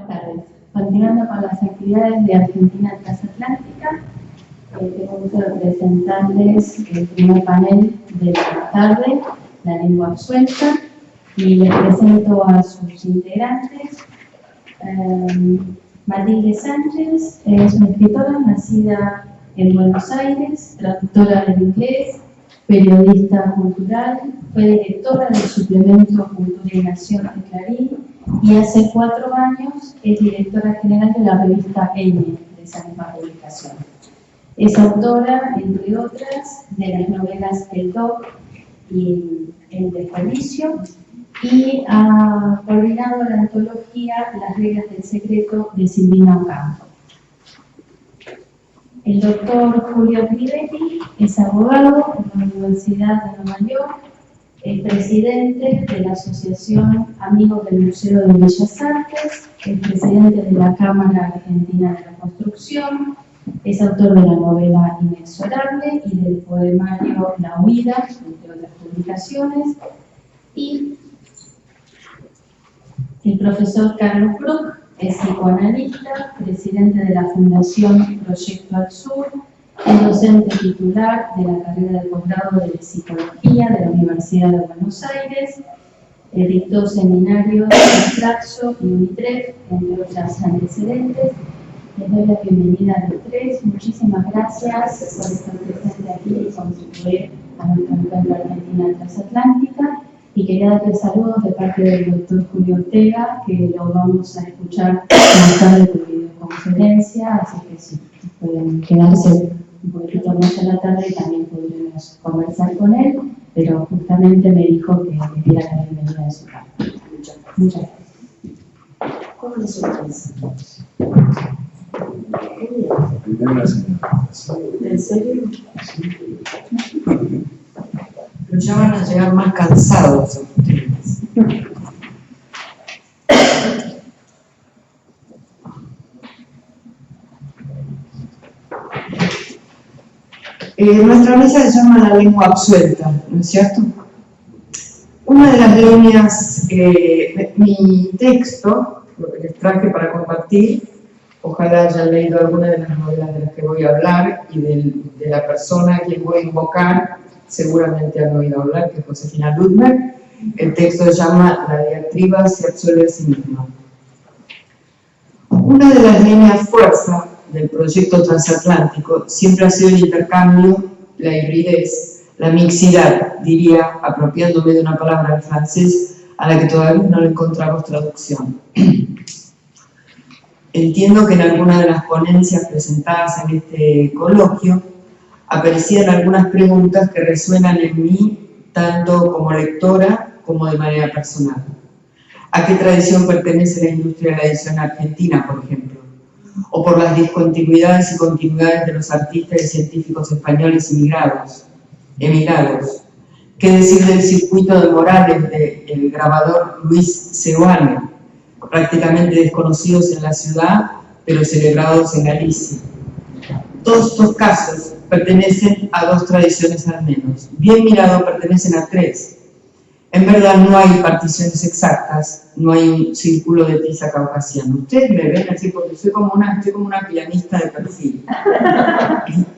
Buenas tardes. Continuando con las actividades de Argentina Transatlántica, tengo gusto de presentarles el primer panel de la tarde, la lengua absuelta, y les presento a sus integrantes. Matilde Sánchez es una escritora nacida en Buenos Aires, traductora del inglés, periodista cultural, fue directora del suplemento Cultura y Nación de Clarín y hace 4 años es directora general de la revista N de esa misma publicación. Es autora, entre otras, de las novelas El Doc y El Desperdicio, y ha coordinado la antología Las reglas del secreto de Silvina Ocampo. El doctor Julio Gribetti es abogado en la Universidad de Nueva York, es presidente de la Asociación Amigos del Museo de Bellas Artes, es presidente de la Cámara Argentina de la Construcción, es autor de la novela Inexorable y del poemario La Huida, entre otras publicaciones, y el profesor Carlos Bruch es psicoanalista, presidente de la Fundación Proyecto al Sur, es docente titular de la carrera de posgrado de Psicología de la Universidad de Buenos Aires, dictó seminarios en Flaxo y Unitref, entre otros antecedentes. Les doy la bienvenida a los tres. Muchísimas gracias por estar presente aquí y contribuir a nuestro encuentro Argentina Transatlántica. Y quería darles saludos de parte del doctor Julio Ortega, que lo vamos a escuchar más tarde por videoconferencia, así que si pueden quedarse un poquito más a la tarde también podremos conversar con él, pero justamente me dijo que le diera la bienvenida de su parte. Muchas gracias. ¿Cómo le sorpresa? ¿En serio? Pero ya van a llegar más cansados ustedes. Nuestra mesa se llama La lengua absuelta, ¿no es cierto? Una de las líneas, mi texto, lo que les traje para compartir, ojalá hayan leído alguna de las novelas de las que voy a hablar y de la persona a quien voy a invocar, seguramente han oído hablar, que es Josefina Ludmer. El texto se llama La diatriba se absuelve a sí misma. Una de las líneas fuerza del proyecto transatlántico siempre ha sido el intercambio, la hibridez, la mixidad, diría, apropiándome de una palabra en francés a la que todavía no le encontramos traducción. Entiendo que en alguna de las ponencias presentadas en este coloquio aparecían algunas preguntas que resuenan en mí tanto como lectora como de manera personal. ¿A qué tradición pertenece la industria de la edición argentina, por ejemplo? O por las discontinuidades y continuidades de los artistas y científicos españoles emigrados. ¿Qué decir del circuito de Morales del grabador Luis Seoane, prácticamente desconocidos en la ciudad, pero celebrados en Galicia? Todos estos casos pertenecen a 2 tradiciones al menos. Bien mirado, pertenecen a 3. En verdad no hay particiones exactas, no hay un círculo de tiza caucasiano. Ustedes me ven así porque soy como una pianista de perfil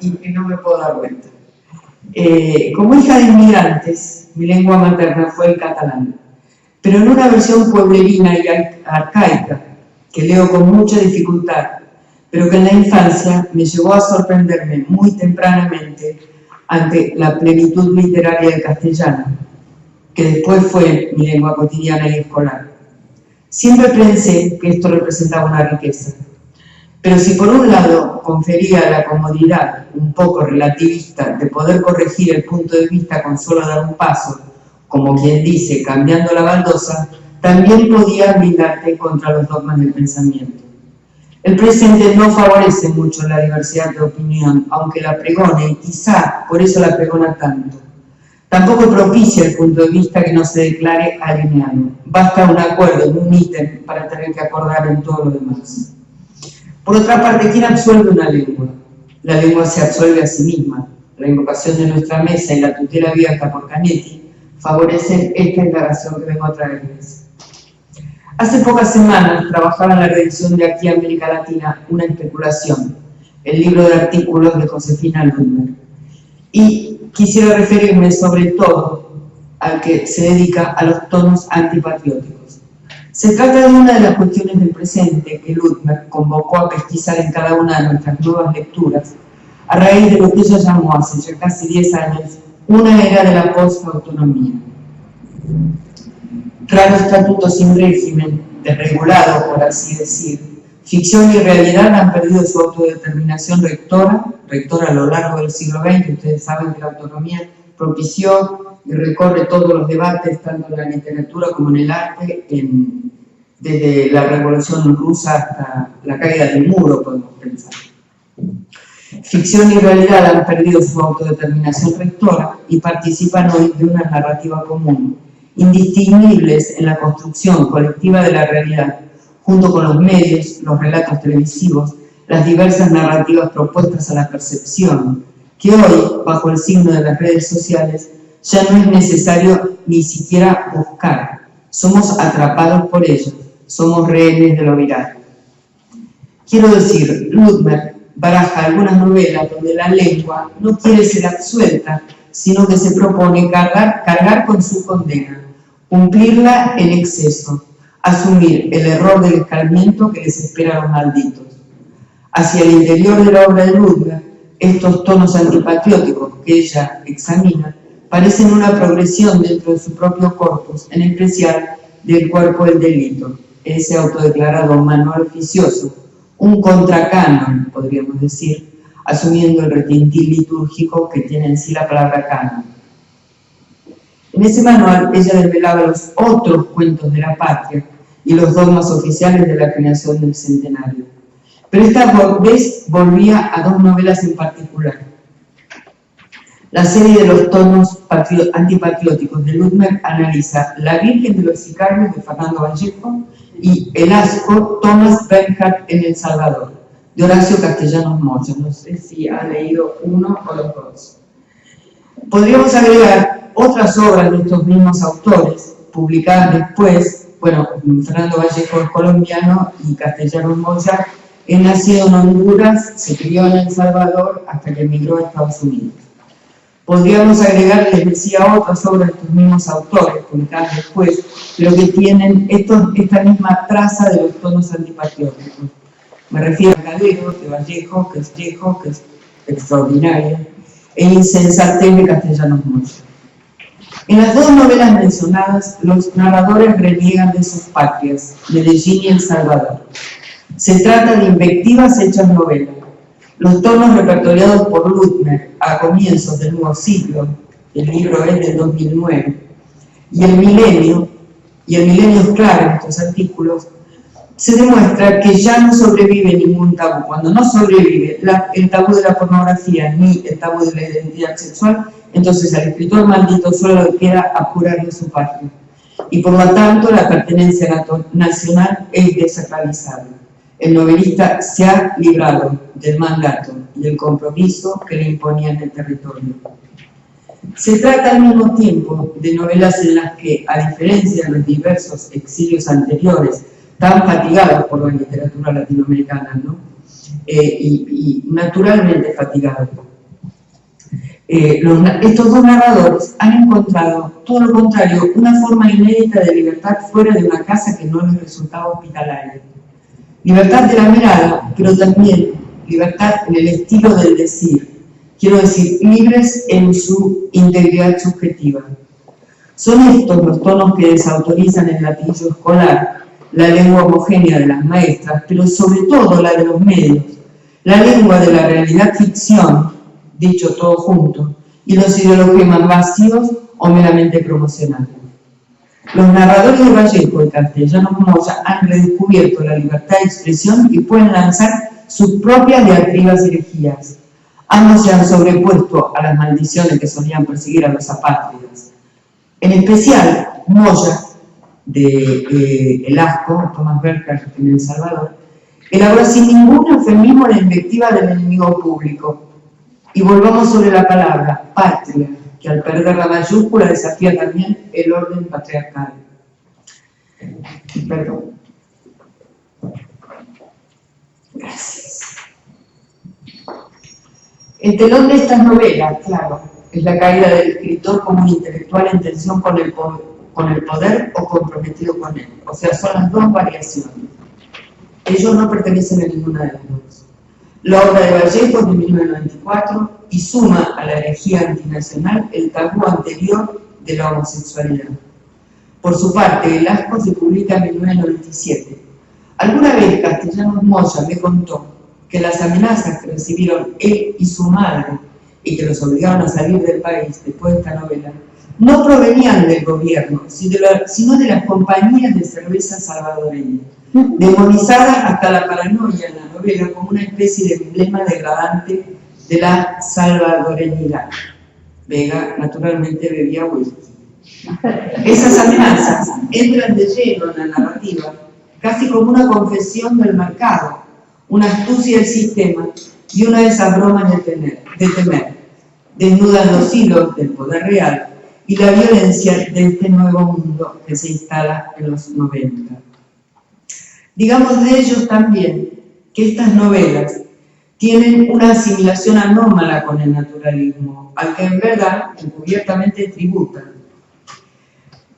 y no me puedo dar cuenta. Como hija de inmigrantes, mi lengua materna fue el catalán, pero en una versión pueblerina y arcaica, que leo con mucha dificultad, pero que en la infancia me llevó a sorprenderme muy tempranamente ante la plenitud literaria del castellano, que después fue mi lengua cotidiana y escolar. Siempre pensé que esto representaba una riqueza, pero si por un lado confería la comodidad un poco relativista de poder corregir el punto de vista con solo dar un paso, como quien dice, cambiando la baldosa, también podía blindarte contra los dogmas del pensamiento. El presente no favorece mucho la diversidad de opinión, aunque la pregone, y quizá por eso la pregona tanto. Tampoco propicia el punto de vista que no se declare alineado. Basta un acuerdo en un ítem para tener que acordar en todo lo demás. Por otra parte, ¿quién absuelve una lengua? La lengua se absuelve a sí misma. La invocación de nuestra mesa y la tutela abierta por Canetti favorecen esta declaración que vengo a traerles. Hace pocas semanas trabajaba en la redacción de Aquí América Latina, Una especulación, el libro de artículos de Josefina Ludmer. Y quisiera referirme sobre todo al que se dedica a los tonos antipatrióticos. Se trata de una de las cuestiones del presente que Ludmer convocó a pesquisar en cada una de nuestras nuevas lecturas, a raíz de lo que ella llamó hace ya casi 10 años una era de la post-autonomía. Claro estatuto sin régimen, desregulado por así decir, ficción y realidad han perdido su autodeterminación rectora a lo largo del siglo XX. Ustedes saben que la autonomía propició y recorre todos los debates, tanto en la literatura como en el arte, desde la Revolución Rusa hasta la caída del muro, podemos pensar. Ficción y realidad han perdido su autodeterminación rectora y participan hoy de una narrativa común, indistinguibles en la construcción colectiva de la realidad, junto con los medios, los relatos televisivos, las diversas narrativas propuestas a la percepción, que hoy, bajo el signo de las redes sociales, ya no es necesario ni siquiera buscar. Somos atrapados por ellos, somos rehenes de lo viral. Quiero decir, Ludmer baraja algunas novelas donde la lengua no quiere ser absuelta, sino que se propone cargar con su condena, cumplirla en exceso, asumir el error del escarmiento que les espera a los malditos. Hacia el interior de la obra de Ludmer, estos tonos antipatrióticos que ella examina parecen una progresión dentro de su propio corpus, en especial del cuerpo del delito, ese autodeclarado manual oficioso, un contracanon, podríamos decir, asumiendo el retintín litúrgico que tiene en sí la palabra canon. En ese manual ella desvelaba los otros cuentos de la patria y los dogmas oficiales de la creación del centenario. Pero esta vez volvía a dos novelas en particular. La serie de los tonos antipatrióticos de Ludmer analiza La Virgen de los Sicarios de Fernando Vallejo y El asco Thomas Bernhardt en El Salvador, de Horacio Castellanos Moya. No sé si ha leído uno o los dos. Podríamos agregar otras obras de estos mismos autores, publicadas después. Bueno, Fernando Vallejo es colombiano y Castellanos Moya es nacido en Honduras, se crió en El Salvador hasta que emigró a Estados Unidos. Podríamos agregar, les decía, otras obras de estos mismos autores, publicadas después, pero que tienen esta misma traza de los tonos antipatrióticos. Me refiero a Cadero, de Vallejo, que es extraordinaria, e Insensatez de Castellanos Moya. En las dos novelas mencionadas, los narradores reniegan de sus patrias, Medellín y El Salvador. Se trata de invectivas hechas novela. Los tonos repertoriados por Ludmer a comienzos del nuevo siglo, el libro es del 2009, y el milenio es claro en estos artículos, se demuestra que ya no sobrevive ningún tabú. Cuando no sobrevive el tabú de la pornografía ni el tabú de la identidad sexual, entonces al escritor maldito solo le queda apurar de su patria. Y por lo tanto la pertenencia nacional es desacralizada. El novelista se ha librado del mandato y del compromiso que le imponía en el territorio. Se trata al mismo tiempo de novelas en las que, a diferencia de los diversos exilios anteriores, tan fatigados por la literatura latinoamericana, ¿no? Y naturalmente fatigados, estos dos narradores han encontrado, todo lo contrario, una forma inédita de libertad fuera de una casa que no les resultaba hospitalaria. Libertad de la mirada, pero también libertad en el estilo del decir. Quiero decir, libres en su integridad subjetiva. Son estos los tonos que desautorizan el latillo escolar, la lengua homogénea de las maestras, pero sobre todo la de los medios, la lengua de la realidad ficción, dicho todo junto, y los ideologemas vacíos o meramente promocionales. Los narradores de Vallejo y Castellanos Moya han redescubierto la libertad de expresión y pueden lanzar sus propias diatribas y herejías. Ambos se han sobrepuesto a las maldiciones que solían perseguir a los apátridas. En especial, Moya, de El asco, Thomas Bernhardt en El Salvador, elabora sin ningún eufemismo la invectiva del enemigo público. Y volvamos sobre la palabra patria, que al perder la mayúscula desafía también el orden patriarcal. Perdón. Gracias. El telón de estas novelas, claro, es la caída del escritor como un intelectual en tensión con el poder o comprometido con él. O sea, son las dos variaciones. Ellos no pertenecen a ninguna de las dos. La obra de Vallejo es de 1994 y suma a la herejía antinacional el tabú anterior de la homosexualidad. Por su parte, Velasco se publica en 1997. Alguna vez Castellanos Moya me contó que las amenazas que recibieron él y su madre y que los obligaron a salir del país después de esta novela no provenían del gobierno, sino de las compañías de cerveza salvadoreñas, demonizadas hasta la paranoia en la novela como una especie de emblema degradante de la salvadoreñidad. Vega naturalmente bebía whisky. Esas amenazas entran de lleno en la narrativa, casi como una confesión del mercado, una astucia del sistema y una de esas bromas de temer. Desnudan los hilos del poder real y la violencia de este nuevo mundo que se instala en los 90. Digamos de ellos también que estas novelas tienen una asimilación anómala con el naturalismo, al que en verdad encubiertamente tributan.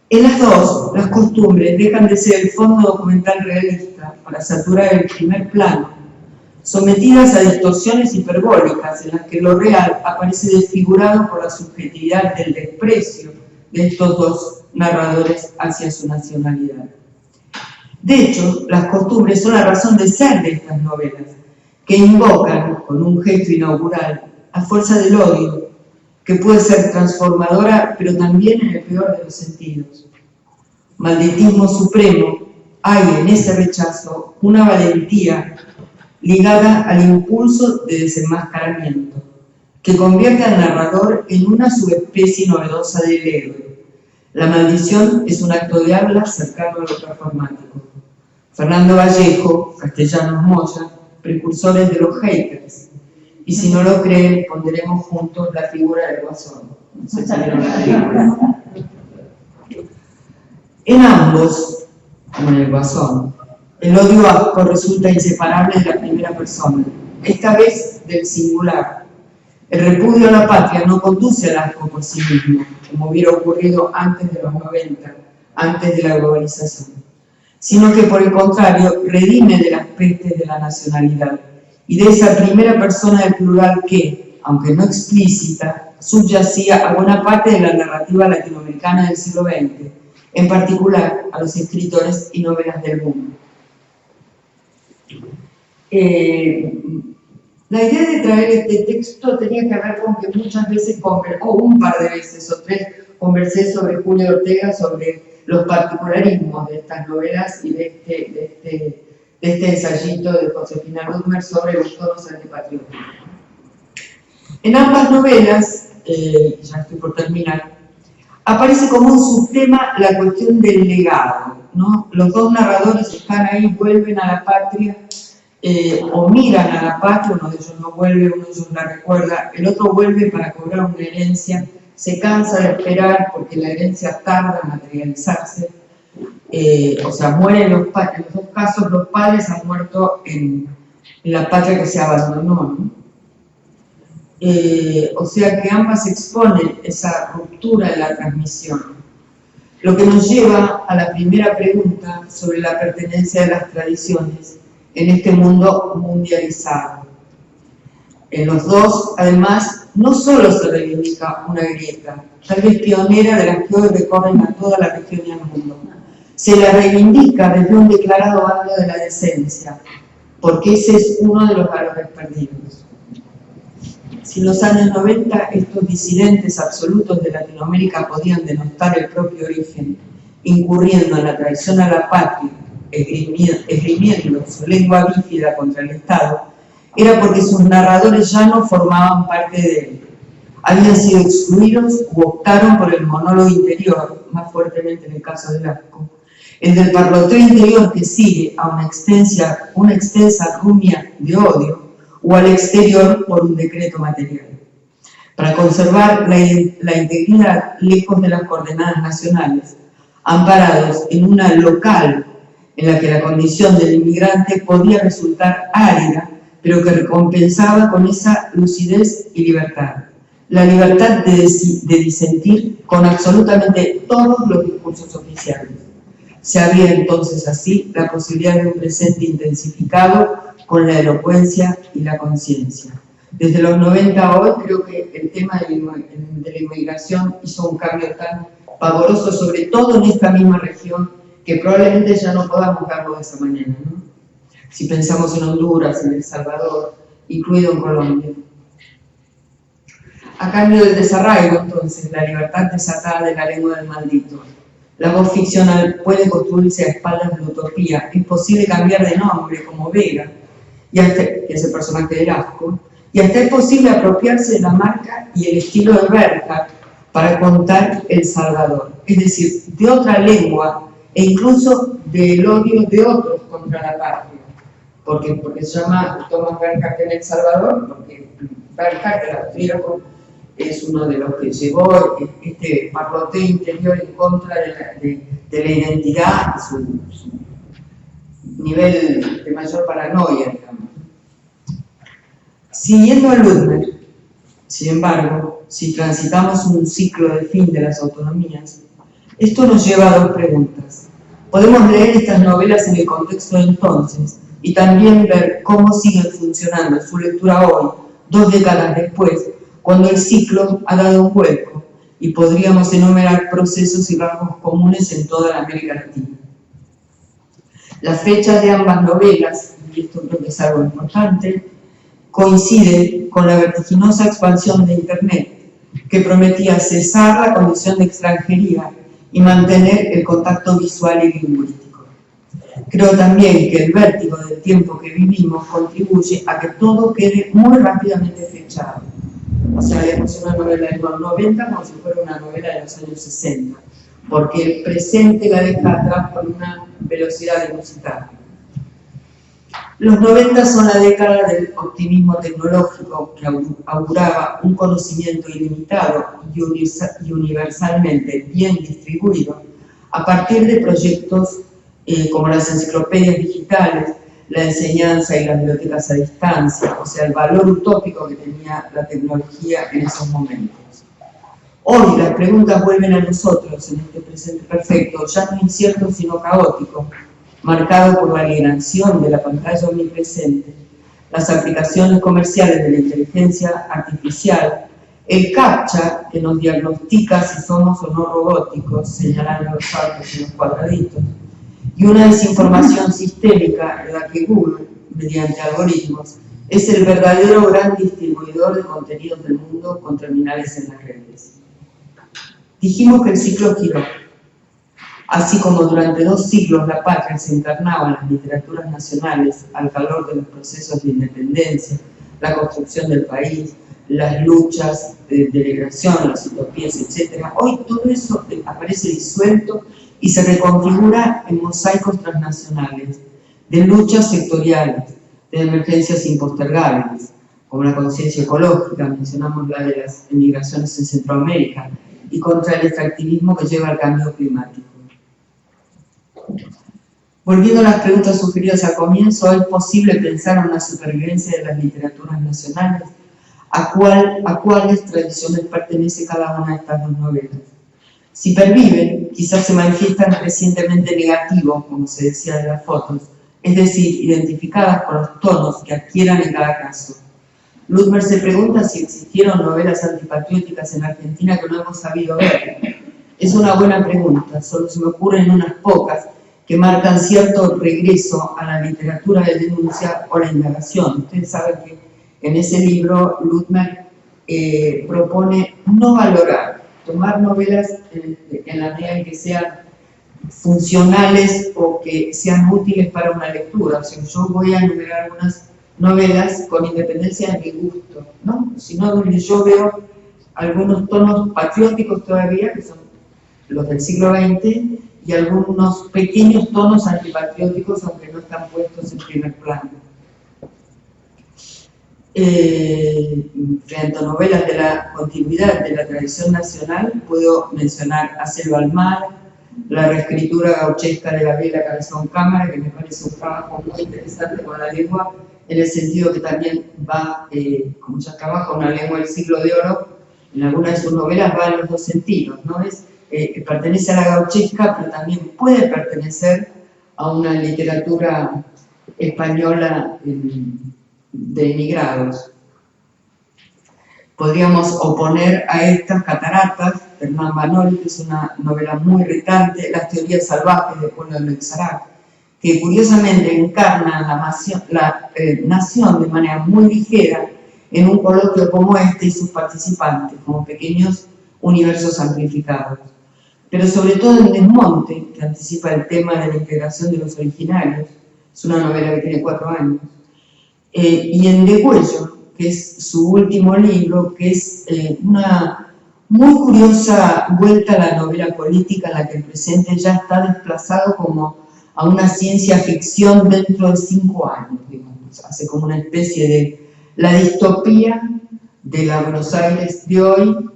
En las dos, las costumbres dejan de ser el fondo documental realista para saturar el primer plano, sometidas a distorsiones hiperbólicas en las que lo real aparece desfigurado por la subjetividad del desprecio de estos dos narradores hacia su nacionalidad. De hecho, las costumbres son la razón de ser de estas novelas, que invocan, con un gesto inaugural, a fuerza del odio, que puede ser transformadora, pero también en el peor de los sentidos. Malditismo supremo, hay en ese rechazo una valentía ligada al impulso de desenmascaramiento, que convierte al narrador en una subespecie novedosa del héroe. La maldición es un acto de habla cercano a lo performático. Fernando Vallejo, Castellanos Moya, precursores de los haters. Y si no lo creen, pondremos juntos la figura del Guasón. No sé si vieron la película. En ambos, como en el Guasón, el odio asco resulta inseparable de la primera persona, esta vez del singular. El repudio a la patria no conduce al asco por sí mismo, como hubiera ocurrido antes de los 90, antes de la globalización, sino que por el contrario redime de las pestes de la nacionalidad y de esa primera persona del plural que, aunque no explícita, subyacía a buena parte de la narrativa latinoamericana del siglo XX, en particular a los escritores y novelas del mundo. La idea de traer este texto tenía que ver con que muchas veces, un par de veces o tres, conversé sobre Julio Ortega, sobre los particularismos de estas novelas y de este ensayito de Josefina Ludmer sobre los tonos antipatriotas. En ambas novelas, ya estoy por terminar, aparece como un subtema la cuestión del legado, ¿no? Los dos narradores están ahí, vuelven a la patria, o miran a la patria, uno de ellos no vuelve, uno de ellos la recuerda, el otro vuelve para cobrar una herencia, se cansa de esperar porque la herencia tarda en materializarse, o sea, mueren los padres, en los dos casos los padres han muerto en la patria que se abandonó, ¿no? O sea que ambas exponen esa ruptura en la transmisión, lo que nos lleva a la primera pregunta sobre la pertenencia de las tradiciones en este mundo mundializado. En los dos, además, no solo se reivindica una grieta, tal vez pionera de las que hoy recorren a toda la región y al mundo, se la reivindica desde un declarado ángulo de la decencia, porque ese es uno de los valores perdidos. Si en los años 90 estos disidentes absolutos de Latinoamérica podían denostar el propio origen, incurriendo en la traición a la patria, esgrimiendo su lengua bífida contra el Estado, era porque sus narradores ya no formaban parte de él. Habían sido excluidos u optaron por el monólogo interior, más fuertemente en el caso de Velasco, el del parloteo interior que sigue a una extensa rumia de odio, o al exterior por un decreto material. Para conservar la integridad lejos de las coordenadas nacionales, amparados en una local en la que la condición del inmigrante podía resultar árida, pero que recompensaba con esa lucidez y libertad. La libertad de disentir con absolutamente todos los discursos oficiales. Se abría entonces así la posibilidad de un presente intensificado con la elocuencia y la conciencia. Desde los 90 a hoy creo que el tema de la inmigración hizo un cambio tan pavoroso, sobre todo en esta misma región, que probablemente ya no podamos verlo de esa manera, ¿no? Si pensamos en Honduras, en El Salvador, incluido en Colombia. A cambio del desarraigo, entonces, la libertad desatada de la lengua del maldito. La voz ficcional puede construirse a espaldas de la utopía. Es posible cambiar de nombre, como Vega, y hasta, que es el personaje del asco, y hasta es posible apropiarse de la marca y el estilo de Berta para contar El Salvador. Es decir, de otra lengua e incluso del odio de otros contra la patria. Porque se llama Tomás Berkart en El Salvador, porque Berkart, el austríaco, es uno de los que llevó este parloteo interior en contra de la identidad, su nivel de mayor paranoia, digamos. Siguiendo a Ludmer, sin embargo, si transitamos un ciclo de fin de las autonomías, esto nos lleva a dos preguntas. Podemos leer estas novelas en el contexto de entonces y también ver cómo siguen funcionando en su lectura hoy, 2 décadas después, cuando el ciclo ha dado un vuelco y podríamos enumerar procesos y rasgos comunes en toda la América Latina. Las fechas de ambas novelas, y esto creo que es algo importante, coinciden con la vertiginosa expansión de Internet, que prometía cesar la condición de extranjería y mantener el contacto visual y lingüístico. Creo también que el vértigo del tiempo que vivimos contribuye a que todo quede muy rápidamente fechado. O sea, leemos una novela de los 90 como si fuera una novela de los años 60, porque el presente la deja atrás con una velocidad inusitada. Los 90 son la década del optimismo tecnológico que auguraba un conocimiento ilimitado y universalmente bien distribuido a partir de proyectos como las enciclopedias digitales, la enseñanza y las bibliotecas a distancia, o sea, el valor utópico que tenía la tecnología en esos momentos. Hoy las preguntas vuelven a nosotros en este presente perfecto, ya no incierto sino caótico, marcado por la alienación de la pantalla omnipresente, las aplicaciones comerciales de la inteligencia artificial, el CAPTCHA que nos diagnostica si somos o no robóticos, señalando los saltos y los cuadraditos, y una desinformación sistémica en la que Google, mediante algoritmos, es el verdadero gran distribuidor de contenidos del mundo con terminales en las redes. Dijimos que el ciclo giró. Así como durante 2 siglos la patria se encarnaba en las literaturas nacionales al calor de los procesos de independencia, la construcción del país, las luchas de liberación, las utopías, etc. Hoy todo eso aparece disuelto y se reconfigura en mosaicos transnacionales, de luchas sectoriales, de emergencias impostergables, como la conciencia ecológica, mencionamos la de las emigraciones en Centroamérica, y contra el extractivismo que lleva al cambio climático. Volviendo a las preguntas sugeridas al comienzo, ¿es posible pensar en una supervivencia de las literaturas nacionales? ¿A cuáles tradiciones pertenece cada una de estas 2 novelas? Si perviven, quizás se manifiestan crecientemente negativos, como se decía de las fotos, es decir, identificadas con los tonos que adquieran en cada caso. Ludmer se pregunta si existieron novelas antipatrióticas en Argentina que no hemos sabido ver. Es una buena pregunta, solo se me ocurren unas pocas que marcan cierto regreso a la literatura de denuncia o la indagación. Ustedes saben que en ese libro Ludmer propone no valorar, tomar novelas en la medida en que sean funcionales o que sean útiles para una lectura. O sea, yo voy a enumerar algunas novelas con independencia de mi gusto, ¿no? Sino donde yo veo algunos tonos patrióticos todavía, que son los del siglo XX, y algunos pequeños tonos antipatrióticos, aunque no están puestos en primer plano. Frente a novelas de la continuidad de la tradición nacional, puedo mencionar A Selva al Mar, la reescritura gauchesca de Gabriela Cabezón Cámara, que me parece un trabajo muy interesante con la lengua, en el sentido que también va, como ya trabaja una lengua del siglo de oro, en algunas de sus novelas va en los dos sentidos, ¿no? Pertenece a la gauchesca, pero también puede pertenecer a una literatura española de emigrados. Podríamos oponer a estas Cataratas, de Hernán Banol, que es una novela muy irritante, Las teorías salvajes de Pueblo de Lexarac, que curiosamente encarna la nación de manera muy ligera en un coloquio como este y sus participantes, como pequeños universos amplificados. Pero sobre todo en Desmonte, que anticipa el tema de la integración de los originarios, es una novela que tiene 4 años, y en Degüello, que es su último libro, que es una muy curiosa vuelta a la novela política en la que el presente ya está desplazado como a una ciencia ficción dentro de 5 años, digamos. Hace como una especie de la distopía de la Buenos Aires de hoy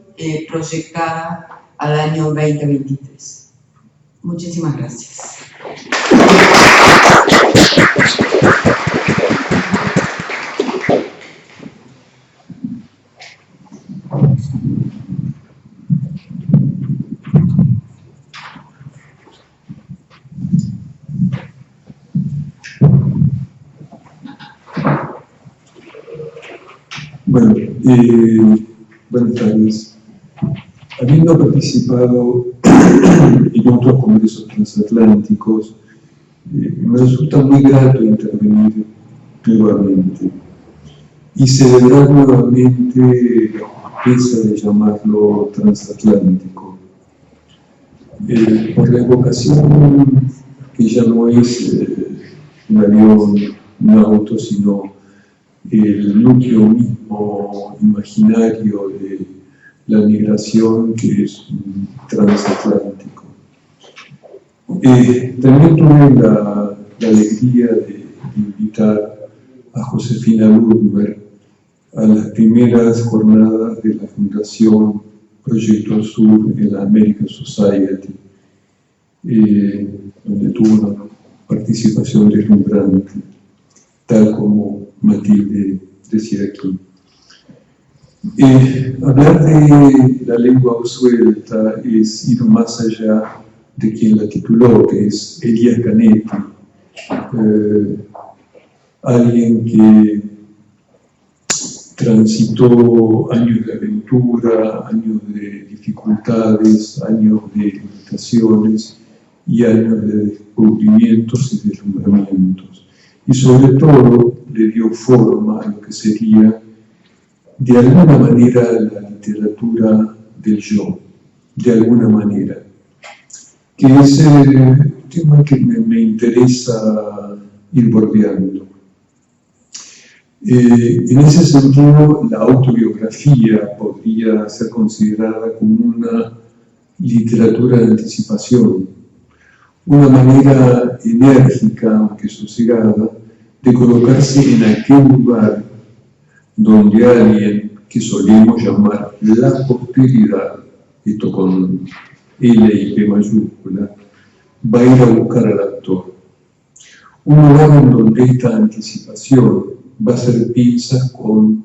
proyectada al año 2023. Muchísimas gracias. Bueno, buenas tardes. Habiendo participado en otros congresos transatlánticos, me resulta muy grato intervenir nuevamente y celebrar nuevamente la justeza de llamarlo transatlántico. Por la evocación que ya no es un avión, un auto, sino el núcleo mismo imaginario de la migración, que es transatlántico. También tuve la alegría de invitar a Josefina Ludmer a las primeras jornadas de la Fundación Proyecto Sur en la American Society, donde tuvo una participación deslumbrante, tal como Matilde decía aquí. Hablar de la lengua absuelta es ir más allá de quien la tituló, que es Elías Canetti, alguien que transitó años de aventura, años de dificultades, años de limitaciones y años de descubrimientos y deslumbramientos. Y sobre todo le dio forma a lo que sería, de alguna manera, la literatura del yo, de alguna manera, que es el tema que me interesa ir bordeando. En ese sentido, la autobiografía podría ser considerada como una literatura de anticipación, una manera enérgica, aunque sosegada, de colocarse en aquel lugar donde alguien que solemos llamar la posteridad, esto con L y P mayúscula, va a ir a buscar al actor. Un lugar en donde esta anticipación va a ser pinza con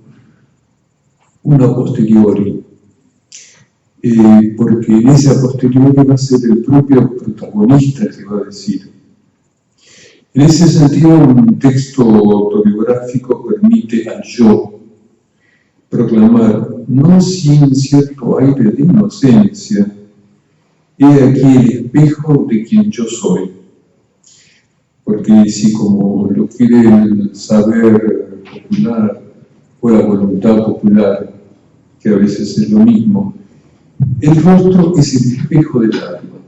una posteriori, porque en esa posteriori va a ser el propio protagonista el que va a decir. En ese sentido, un texto autobiográfico permite al yo proclamar, no sin cierto aire de inocencia, he aquí el espejo de quien yo soy. Porque si, como lo quiere el saber popular o la voluntad popular, que a veces es lo mismo, el rostro es el espejo del alma.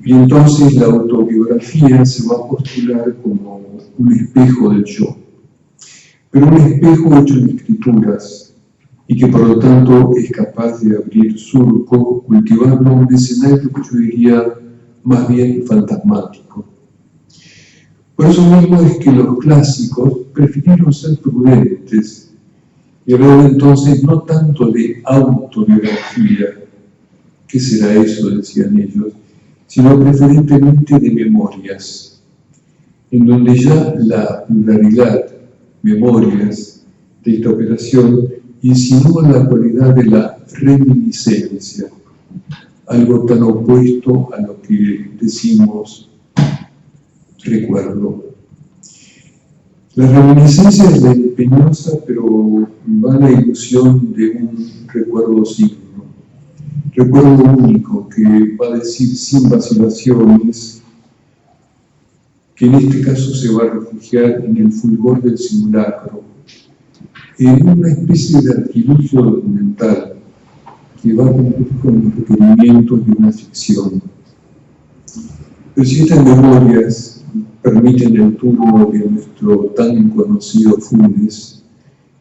Y entonces la autobiografía se va a postular como un espejo del yo, pero un espejo hecho en escrituras y que por lo tanto es capaz de abrir surco cultivando un escenario que yo diría más bien fantasmático. Por eso mismo es que los clásicos prefirieron ser prudentes y hablar entonces no tanto de autobiografía, ¿qué será eso?, decían ellos, sino preferentemente de memorias, en donde ya la pluralidad, memorias, de esta operación insinúa la cualidad de la reminiscencia, algo tan opuesto a lo que decimos recuerdo. La reminiscencia es la empeñosa pero vana ilusión de un recuerdo signo, recuerdo único que va a decir sin vacilaciones, que en este caso se va a refugiar en el fulgor del simulacro, en una especie de artilugio documental que va a cumplir con los requerimientos de una ficción. Pero si estas memorias permiten el turno de nuestro tan conocido Funes,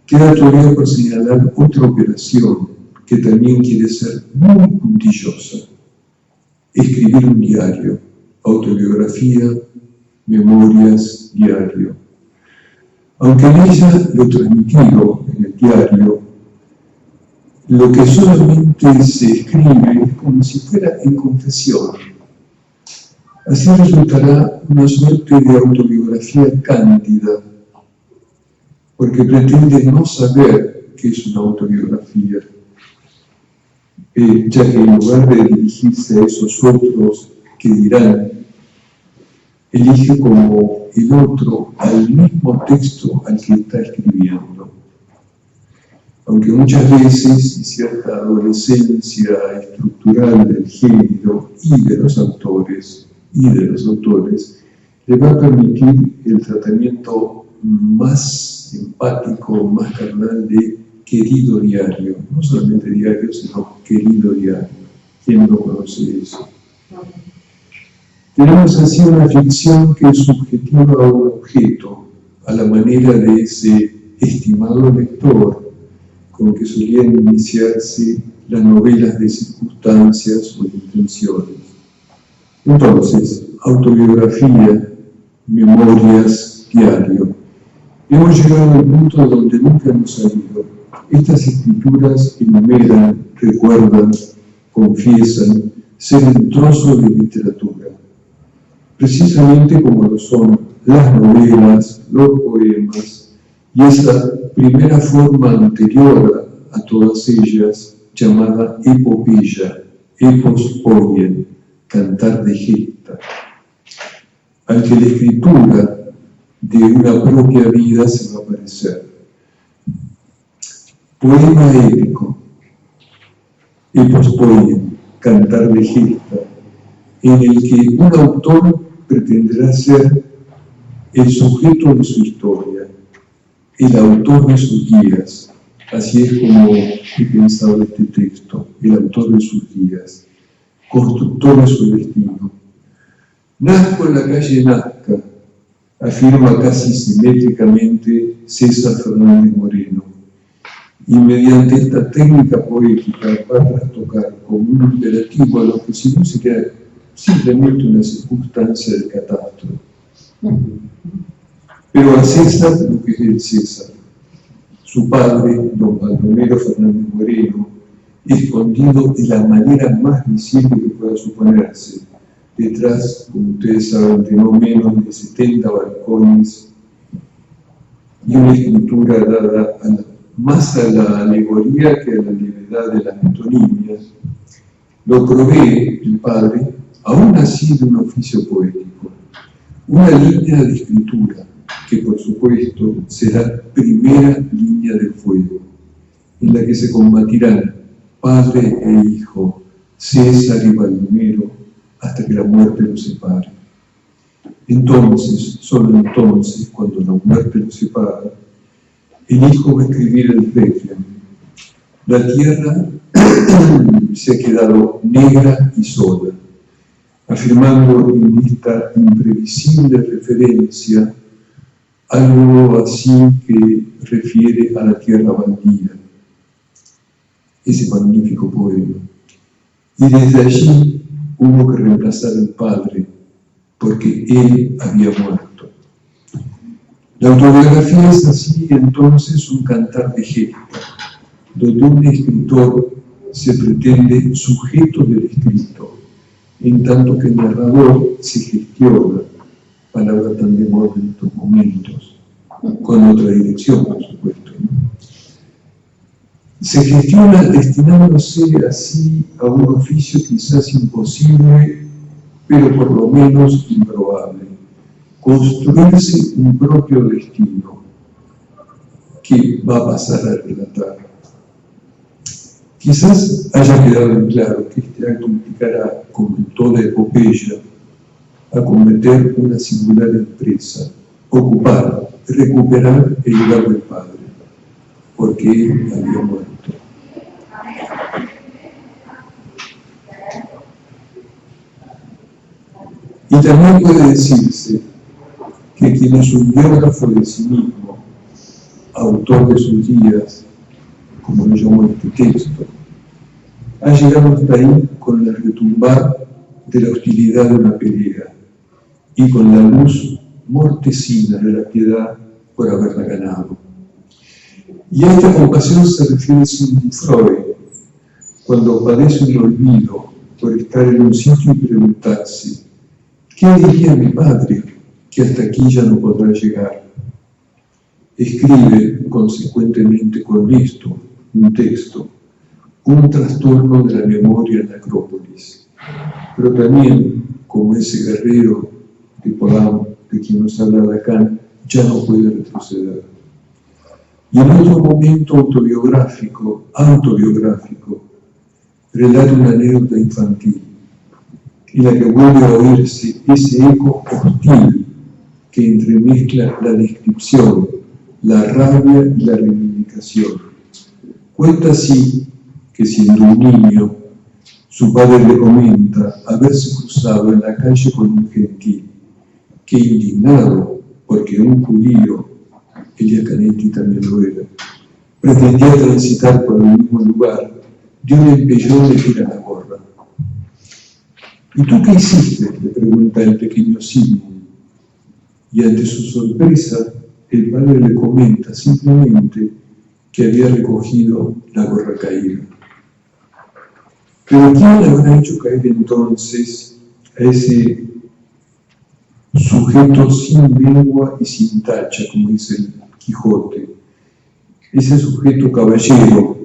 queda todavía por señalar otra operación que también quiere ser muy puntillosa: escribir un diario, autobiografía, memorias, diario. Aunque en ella lo transmitido en el diario, lo que solamente se escribe es como si fuera en confesión. Así resultará una suerte de autobiografía cándida, porque pretende no saber qué es una autobiografía, ya que en lugar de dirigirse a esos otros que dirán, elige como el otro al mismo texto al que está escribiendo. Aunque muchas veces, y cierta adolescencia estructural del género y de los autores, le va a permitir el tratamiento más empático, más carnal de querido diario, no solamente diario, sino querido diario. ¿Quién no conoce eso? Tenemos así una ficción que es subjetiva a un objeto, a la manera de ese estimado lector con que solían iniciarse las novelas de circunstancias o de intenciones. Entonces, autobiografía, memorias, diario. Hemos llegado al punto donde nunca hemos salido. Estas escrituras enumeran, recuerdan, confiesan ser un trozo de literatura, precisamente como lo son las novelas, los poemas y esa primera forma anterior a todas ellas llamada epopeya, epos poien, cantar de gesta, al que la escritura de una propia vida se va a parecer. Poema épico, epos poien, cantar de gesta, en el que un autor pretenderá ser el sujeto de su historia, el autor de sus días. Así es como he pensado este texto, el autor de sus días, constructor de su destino. Nazco en la calle Nazca, afirma casi simétricamente César Fernández Moreno, y mediante esta técnica poética va a trastocar como un imperativo a lo que si no sería simplemente una circunstancia de catástrofe. Pero a César lo que es el César. Su padre, don Baldomero Fernández Moreno, escondido de la manera más visible que pueda suponerse, detrás, como ustedes saben, de no menos de 70 balcones y una escritura dada más a la alegoría que a la levedad de las metonimias, lo provee el padre, aún así de un oficio poético, una línea de escritura que por supuesto será primera línea de fuego, en la que se combatirán padre e hijo, César y Baldomero, hasta que la muerte los separe. Entonces, solo entonces, cuando la muerte los separa, el hijo va a escribir el requiem. La tierra se ha quedado negra y sola, afirmando en esta imprevisible referencia algo así que refiere a la tierra baldía, ese magnífico poema. Y desde allí hubo que reemplazar al padre, porque él había muerto. La autobiografía es así entonces un cantar de gesta, donde un escritor se pretende sujeto del escrito, en tanto que el narrador se gestiona, palabra tan de moda en estos momentos, con otra dirección, por supuesto, ¿no? Se gestiona destinándose así a un oficio quizás imposible, pero por lo menos improbable: construirse un propio destino que va a pasar a relatar. Quizás haya quedado en claro que este acto implicará, como en toda epopeya, acometer una singular empresa: ocupar, recuperar el lugar del padre, porque él había muerto. Y también puede decirse que quien es un biógrafo de sí mismo, autor de sus días, como lo llamó este texto, ha llegado hasta ahí con el retumbar de la hostilidad de una pelea y con la luz mortecina de la piedad por haberla ganado. Y a esta compasión se refiere Sigmund Freud, cuando padece un olvido por estar en un sitio y preguntarse: ¿qué diría mi padre que hasta aquí ya no podrá llegar? Escribe consecuentemente con esto un texto, un trastorno de la memoria en la Acrópolis, pero también, como ese guerrero de Polanco, de quien nos habla Lacan, ya no puede retroceder. Y en otro momento autobiográfico, relata una anécdota infantil, en la que vuelve a oírse ese eco hostil que entremezcla la descripción, la rabia y la reivindicación. Cuenta así que, siendo un niño, su padre le comenta haberse cruzado en la calle con un gentil, que, indignado porque un judío, Elias Canetti también lo era, pretendía transitar por el mismo lugar, de un empellón le tira la gorra. ¿Y tú qué hiciste?, le pregunta el pequeño Sigmund. Y ante su sorpresa, el padre le comenta simplemente que había recogido la gorra caída. Pero ¿quién le habrá hecho caer entonces a ese sujeto sin lengua y sin tacha, como dice el Quijote? Ese sujeto caballero,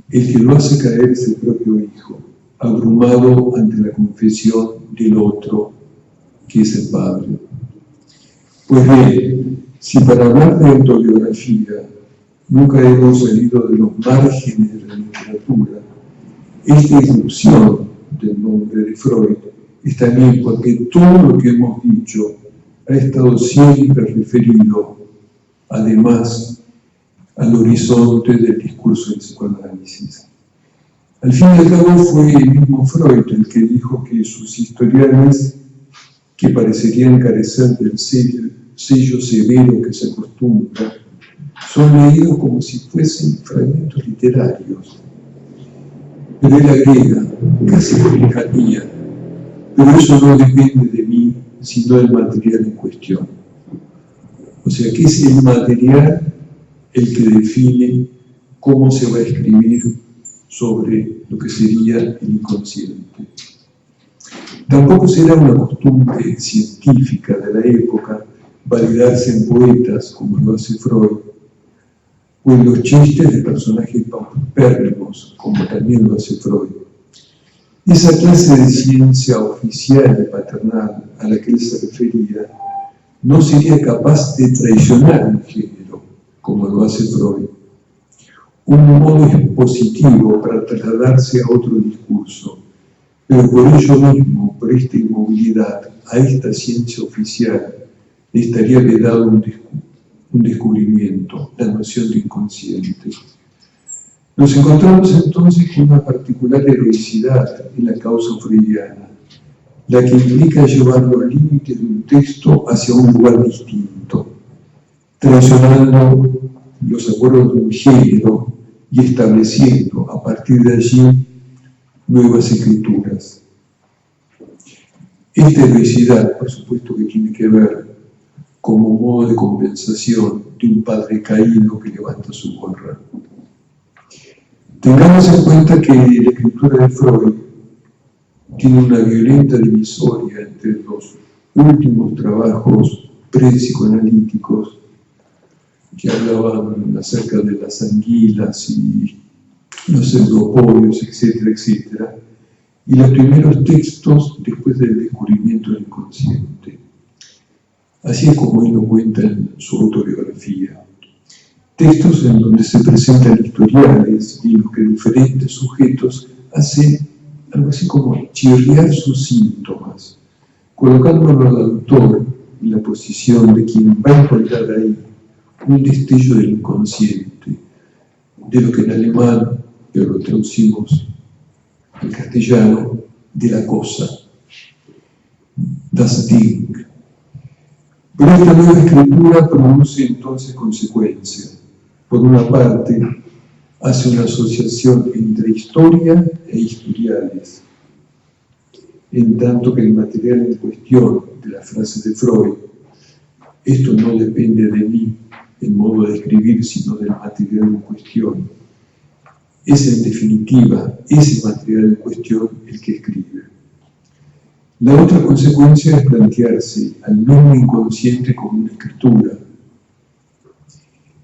el que lo hace caer es el propio hijo, abrumado ante la confesión del otro, que es el padre. Pues bien, si para hablar de autobiografía nunca hemos salido de los márgenes de la literatura, esta irrupción del nombre de Freud es también porque todo lo que hemos dicho ha estado siempre referido, además, al horizonte del discurso del psicoanálisis. Al fin y al cabo fue el mismo Freud el que dijo que sus historiales, que parecerían carecer del sello severo que se acostumbra, son leídos como si fuesen fragmentos literarios. Pero él agrega, casi por lejanía, pero eso no depende de mí, sino del material en cuestión. O sea, que es el material el que define cómo se va a escribir sobre lo que sería el inconsciente. Tampoco será una costumbre científica de la época validarse en poetas, como lo hace Freud, o en los chistes de personajes paupérrimos, como también lo hace Freud. Esa clase de ciencia oficial y paternal a la que él se refería no sería capaz de traicionar un género, como lo hace Freud, un modo expositivo para trasladarse a otro discurso, pero por ello mismo, por esta inmovilidad, a esta ciencia oficial le estaría vedado un descubrimiento, la noción de inconsciente. Nos encontramos entonces con una particular heroicidad en la causa freudiana, la que implica llevar los límites de un texto hacia un lugar distinto, traicionando los acuerdos de un género y estableciendo a partir de allí nuevas escrituras. Esta heroicidad, por supuesto, que tiene que ver como modo de compensación de un padre caído que levanta su gorra. Tengamos en cuenta que la escritura de Freud tiene una violenta divisoria entre los últimos trabajos pre-psicoanalíticos que hablaban acerca de las anguilas y los pseudopodios, etcétera, etcétera, y los primeros textos después del descubrimiento del inconsciente. Así es como él lo cuenta en su autobiografía. Textos en donde se presentan historiales y en los que diferentes sujetos hacen algo así como chirriar sus síntomas, colocándolo al autor en la posición de quien va a encontrar ahí un destello del inconsciente, de lo que en alemán, pero lo traducimos al castellano, de la cosa, das Ding. Pero esta nueva escritura produce entonces consecuencias. Por una parte, hace una asociación entre historia e historiales, en tanto que el material en cuestión de la frase de Freud, esto no depende de mí, el modo de escribir, sino del material en cuestión, es en definitiva ese material en cuestión el que escribe. La otra consecuencia es plantearse al mismo inconsciente como una escritura.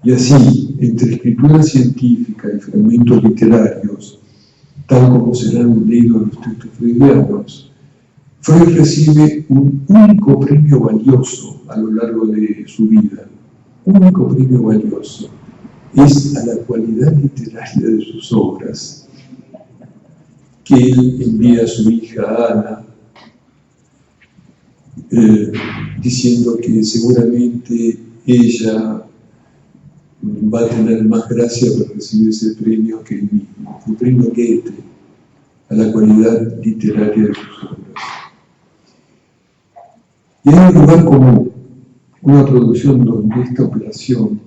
Y así, entre escritura científica y fragmentos literarios, tal como serán leídos los textos freudianos, Freud recibe un único premio valioso a lo largo de su vida. Único premio valioso. Es a la cualidad literaria de sus obras, que él envía a su hija Ana, diciendo que seguramente ella va a tener más gracia para recibir ese premio que él mismo, el premio Goethe, a la cualidad literaria de sus obras. Y hay un lugar común, una producción donde esta operación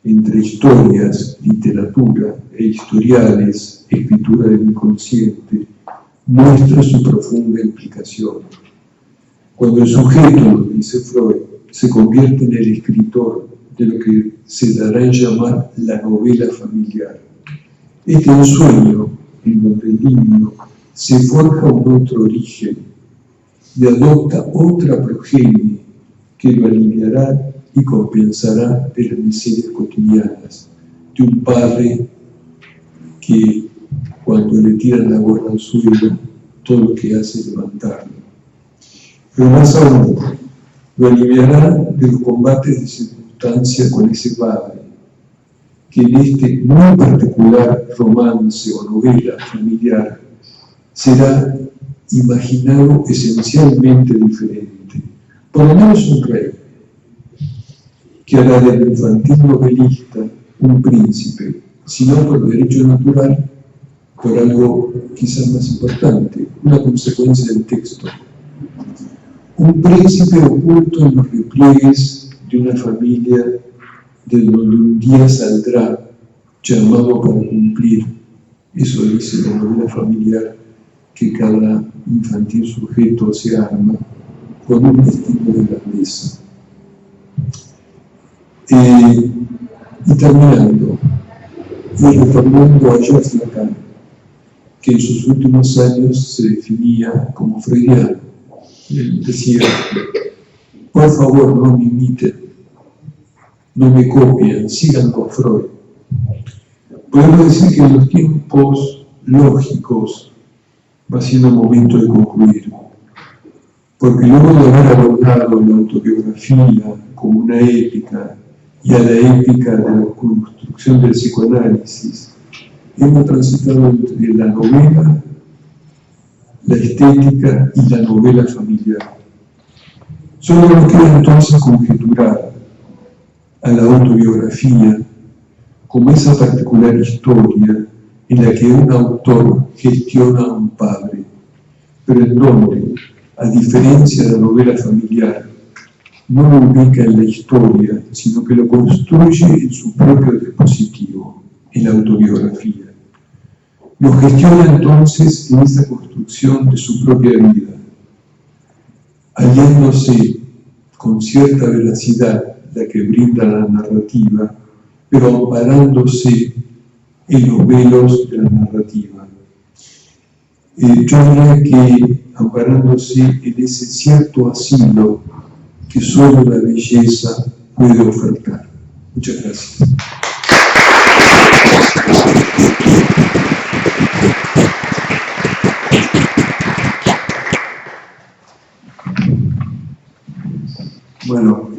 entre historias, literatura e historiales, escritura del inconsciente, muestra su profunda implicación. Cuando el sujeto, dice Freud, se convierte en el escritor de lo que se dará en llamar la novela familiar. Este ensueño en donde el niño se forja un otro origen y adopta otra progenie que lo aliviará y compensará de las miserias cotidianas de un padre que cuando le tiran la gorra al suelo, todo lo que hace es levantarlo. Pero más aún, lo aliviará de los combates de circunstancia con ese padre, que en este muy particular romance o novela familiar será imaginado esencialmente diferente, por lo menos un rey, que hará del infantil novelista un príncipe, si no por derecho natural, por algo quizás más importante, una consecuencia del texto. Un príncipe oculto en los repliegues de una familia de donde un día saldrá llamado para cumplir. Eso dice la novela familiar, que cada infantil sujeto se arma con un destino de grandeza. Y terminando, y retornando a Jacques Lacan, que en sus últimos años se definía como freudiano. Él decía: por favor, no me imiten, no me copien, sigan con Freud. Podemos decir que en los tiempos lógicos va siendo momento de concluir, porque luego de haber abordado la autobiografía como una épica y a la épica de la construcción del psicoanálisis, hemos transitado entre la novela, la estética y la novela familiar. Solo nos queda entonces conjeturar a la autobiografía como esa particular historia en la que un autor gestiona a un padre, pero en donde, a diferencia de la novela familiar, no lo ubica en la historia, sino que lo construye en su propio dispositivo, en la autobiografía. Lo gestiona entonces en esa construcción de su propia vida, hallándose con cierta veracidad la que brinda la narrativa, pero amparándose en los velos de la narrativa. yo diría que amparándose en ese cierto asilo que solo la belleza puede ofertar. Muchas gracias. Bueno,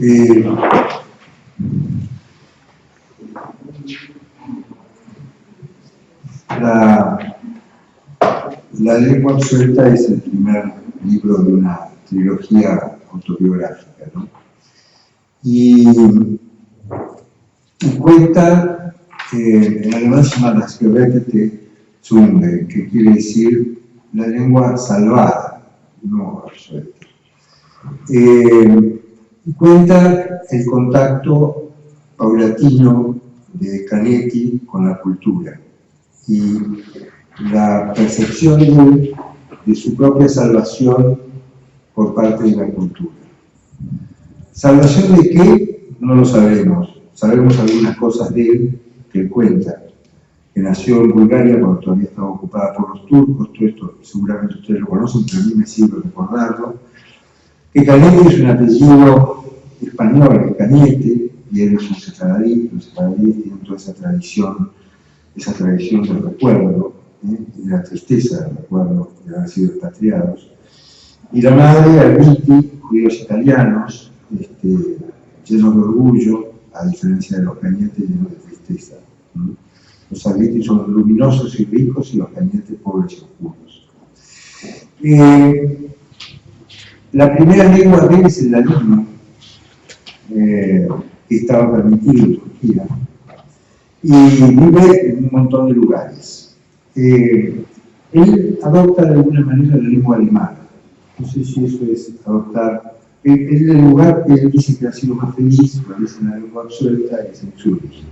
La lengua absuelta es el primer libro de una trilogía autobiográfica, ¿no? Y cuenta, en alemán se llama Das gerettete Zunge, que quiere decir la lengua salvada, no absuelta. Cuenta el contacto paulatino de Canetti con la cultura y la percepción de su propia salvación por parte de la cultura. ¿Salvación de qué? No lo sabemos. Sabemos algunas cosas de él que él cuenta, que nació en Bulgaria cuando todavía estaba ocupada por los turcos. Todo esto seguramente ustedes lo conocen, pero a mí me sirve recordarlo. Que Canetti es un apellido español, de Cañete, y él es un sefaradí. Los sefaradíes tienen toda esa tradición del recuerdo, y de la tristeza del recuerdo de haber sido expatriados. Y la madre, Armiti, judíos italianos, llenos de orgullo, a diferencia de los Cañetes llenos de tristeza. Los Armiti son luminosos y ricos y los Cañetes pobres y oscuros. La primera lengua de él es el ladino, que estaba permitido en Turquía, y vive en un montón de lugares. Él adopta de alguna manera la lengua alemana. No sé si eso es adoptar. El lugar que él dice que ha sido más feliz, cuando es en la lengua absuelta, es en Zúrich.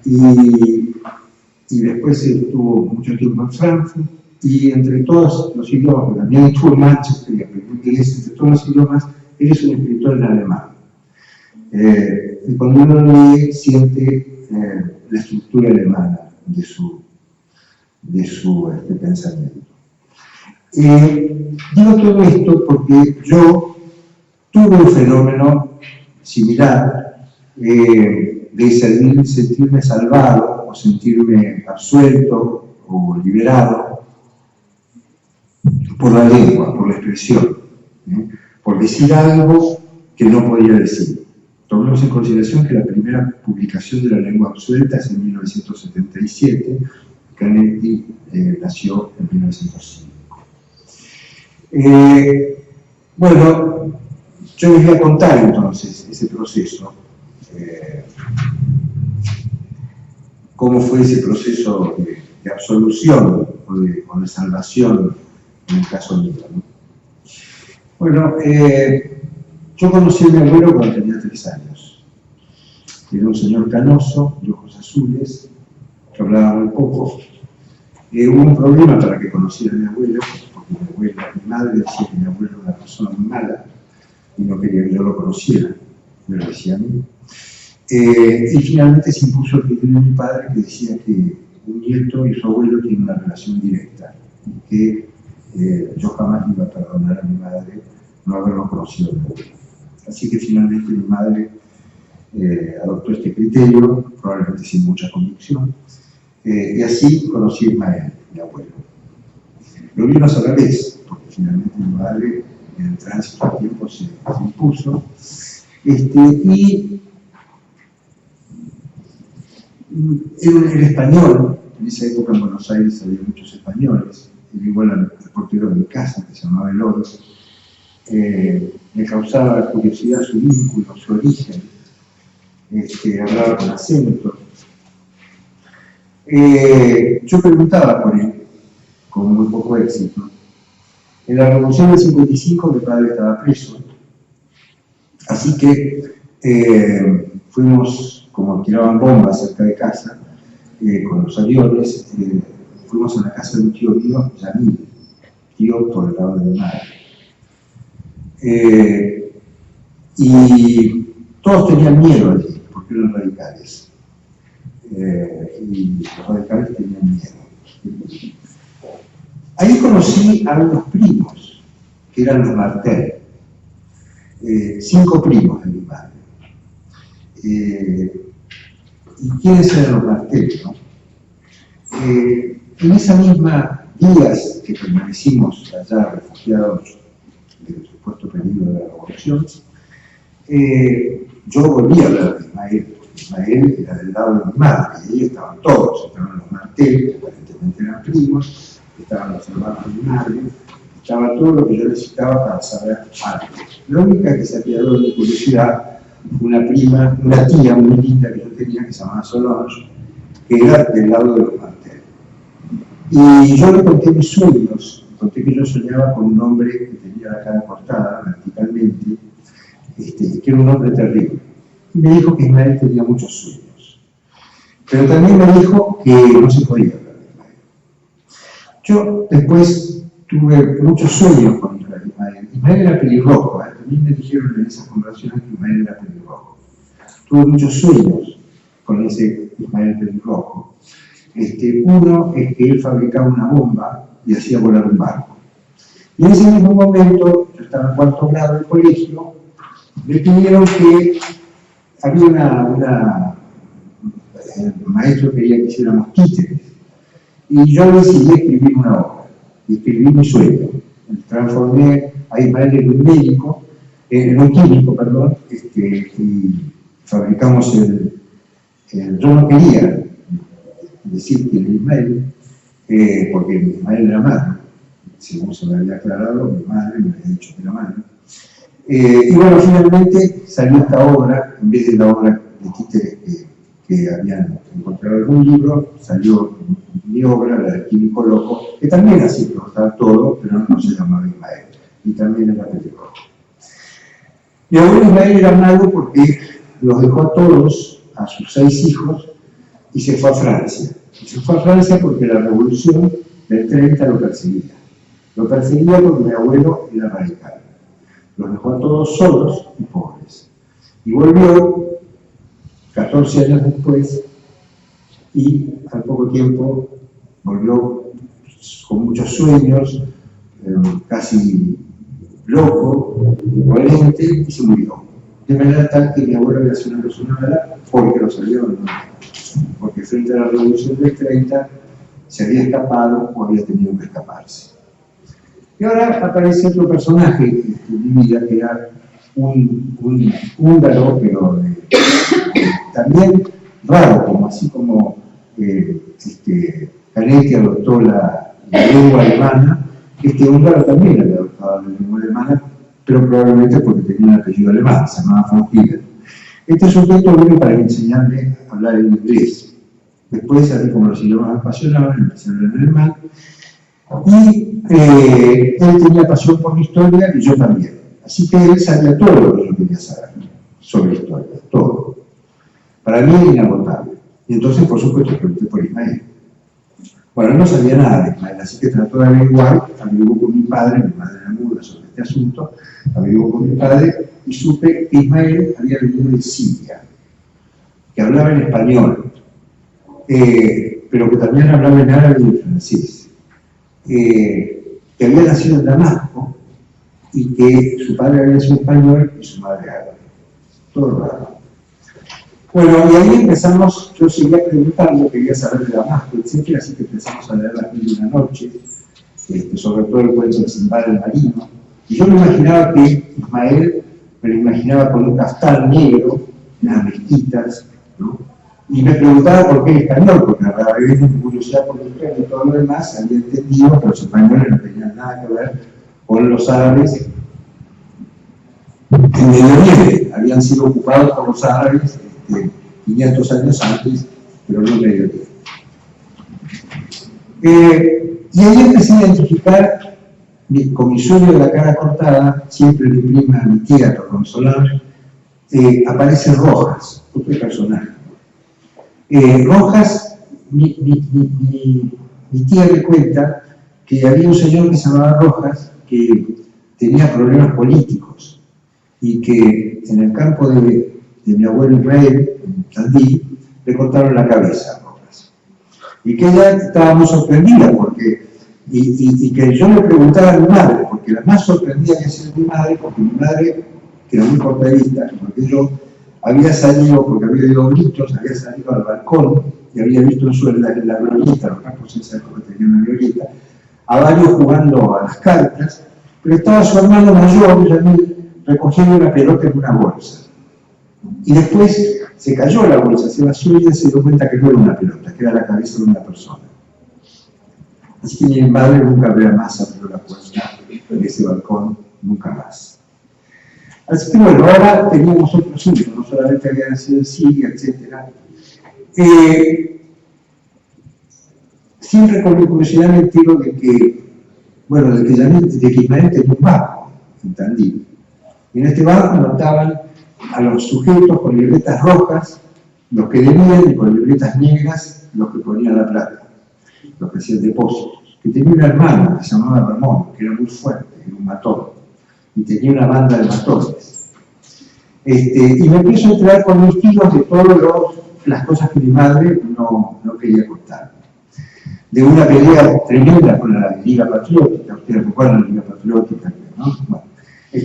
Y después estuvo mucho tiempo en Frankfurt, y entre todos los idiomas, porque también estuvo en Manchester y aprendió inglés, entre todos los idiomas, él es un escritor en alemán. Y cuando uno lee, siente la estructura alemana de su pensamiento. Digo todo esto porque yo tuve un fenómeno similar de sentirme salvado o sentirme absuelto o liberado por la lengua, por la expresión, por decir algo que no podía decir. Tomemos en consideración que la primera publicación de la lengua absuelta es en 1977, Canetti nació en 1905. Bueno, yo les voy a contar entonces ese proceso, cómo fue ese proceso de absolución o de salvación en el caso mío, ¿no? Bueno, yo conocí a mi abuelo cuando tenía 3 años. Era un señor canoso, de ojos azules, que hablaba muy poco. Hubo un problema para que conociera a mi abuelo, porque mi madre decía que mi abuelo era una persona muy mala y no quería que yo lo conociera, me lo decía a mí. Y finalmente se impuso el criterio de mi padre, que decía que un nieto y su abuelo tienen una relación directa y que yo jamás iba a perdonar a mi madre no haberlo conocido a mi abuelo. Así que finalmente mi madre adoptó este criterio, probablemente sin mucha convicción, y así conocí a Ismael, mi abuelo. Lo vi una sola vez, porque finalmente mi madre en el tránsito del tiempo se impuso, y era español. En esa época en Buenos Aires había muchos españoles, igual al portero de mi casa, que se llamaba Eloy. Me causaba curiosidad su vínculo, su origen, hablaba con acento. Yo preguntaba por él, con muy poco éxito. En la Revolución del 55 mi padre estaba preso, así que fuimos, como tiraban bombas cerca de casa, con los aviones, fuimos a la casa de un tío mío, Yamil, tío por el lado de mi madre. Y todos tenían miedo allí, porque eran radicales. Y los radicales tenían miedo. Ahí conocí a unos primos, que eran los Martel, 5 primos de mi madre. ¿Y quiénes eran los Martel, no? En esa misma días que permanecimos allá refugiados del supuesto peligro de la revolución, yo volví a hablar de Ismael. Ismael era del lado de mi madre, y ahí estaban todos, estaban los Martel, que aparentemente eran primos, estaban los hermanos de mi madre, estaba todo lo que yo necesitaba para saber algo. La única que se apiadó de mi curiosidad fue una tía muy linda que yo tenía, que se llamaba Solange, que era del lado de los Martel. Y yo le conté mis sueños, conté que yo soñaba con un hombre que tenía la cara cortada verticalmente, que era un hombre terrible. Y me dijo que Ismael tenía muchos sueños. Pero también me dijo que no se podía hablar de Ismael. Yo después tuve muchos sueños con Ismael. Ismael era pelirrojo, también me dijeron en esas conversaciones que Ismael era pelirrojo. Tuve muchos sueños con ese Ismael pelirrojo. Uno es que él fabricaba una bomba y hacía volar un barco. Y en ese mismo momento, yo estaba en 4º grado del colegio, me pidieron que había el maestro quería que hiciéramos títeres. Y yo decidí escribir una obra, y escribí mi sueño. Transformé a Ismael en un médico, en un químico, perdón, y fabricamos yo no quería decir que era Ismael, porque Ismael era madre, según se me había aclarado, mi madre me había dicho que era madre. Y bueno, finalmente salió esta obra, en vez de la obra de títeres que habían encontrado en un libro, salió mi obra, la del químico loco, que también así explotaba todo, pero no se llamaba Ismael, y también era pelirrojo. Mi abuelo Ismael era mago porque los dejó a todos, a sus 6 hijos, y se fue a Francia. Y se fue a Francia porque la revolución del 30 lo perseguía. Lo perseguía porque mi abuelo era radical. Los dejó a todos solos y pobres. Y volvió 14 años después y al poco tiempo volvió con muchos sueños, casi loco, incoherente, y se murió. De manera tal que mi abuelo había sido una persona mala porque lo salieron, porque frente a la revolución del 30 se había escapado o había tenido que escaparse. Y ahora aparece otro personaje en mi vida, que era un húngaro, pero también raro, así como Canetti adoptó la lengua alemana, húngaro también había adoptado la lengua alemana, pero probablemente porque tenía un apellido alemán, se llamaba von Hiller. Este sujeto vino para enseñarme a hablar en inglés. Después, así como los idiomas me apasionaban, empecé a hablar en alemán. Y él tenía pasión por la historia y yo también. Así que él sabía todo lo que yo quería saber sobre historia, todo. Para mí era inagotable. Y entonces, por supuesto, pregunté por Ismael. Bueno, él no sabía nada de Ismael, así que trató de averiguar, averiguó con mi padre era muda sobre este asunto, averiguó con mi padre y supe que Ismael había venido de Siria, que hablaba en español, pero que también hablaba en árabe y en francés, que había nacido en Damasco y que su padre había sido español y su madre árabe. Todo raro. Bueno, y ahí empezamos, yo seguía preguntando, quería saber de Damasco, etc., así que empezamos a leer Las Mil y una Noches, sobre todo el cuento de Sinbad el Marino, y yo me imaginaba que Ismael, me lo imaginaba con un caftán negro, en las mezquitas, ¿no? Y me preguntaba por qué el español, porque a la vez de mi curiosidad por el historia y todo lo demás, había entendido que los españoles no tenían nada que ver con los árabes en Medio Oriente, habían sido ocupados por los árabes 500 años antes, pero no en Medio Oriente. Y ahí empecé a identificar con mi sueño de la cara cortada, siempre mi prima, mi tía, con Solange, aparece Rojas, otro personaje. Rojas, mi tía me cuenta que había un señor que se llamaba Rojas que tenía problemas políticos y que en el campo de mi abuelo Israel, en Tandil, le cortaron la cabeza a Rojas. Y que ella estaba muy sorprendida porque Y que yo le preguntaba a mi madre, porque la más sorprendida que sea mi madre, porque mi madre, que era muy cortadita, porque yo había salido, porque había oído gritos, había salido al balcón y había visto en la glorieta, los campos en Salco que tenían una glorieta, a varios jugando a las cartas, pero estaba su hermano mayor, Yamil, recogiendo una pelota en una bolsa. Y después se cayó la bolsa, se vació y se dio cuenta que no era una pelota, que era la cabeza de una persona. Así que mi madre nunca vea más abrió la puerta de ese balcón, nunca más. Así que bueno, ahora teníamos otros hijos, no solamente había nacido en Siria, etc. Siempre con mi curiosidad me entero de que, bueno, de que Ismael tenía un banco en Tandil. Y en este banco anotaban a los sujetos con libretas rojas, los que debían, y con libretas negras, los que ponían la plata, los que hacían depósitos. Que tenía un hermano que se llamaba Ramón, que era muy fuerte, era un matón, y tenía una banda de matones. Y me empiezo a enterar con mis tíos de todas las cosas que mi madre no quería contar. De una pelea tremenda con la Liga Patriótica, ustedes recuerdan la Liga Patriótica, ¿no? Bueno,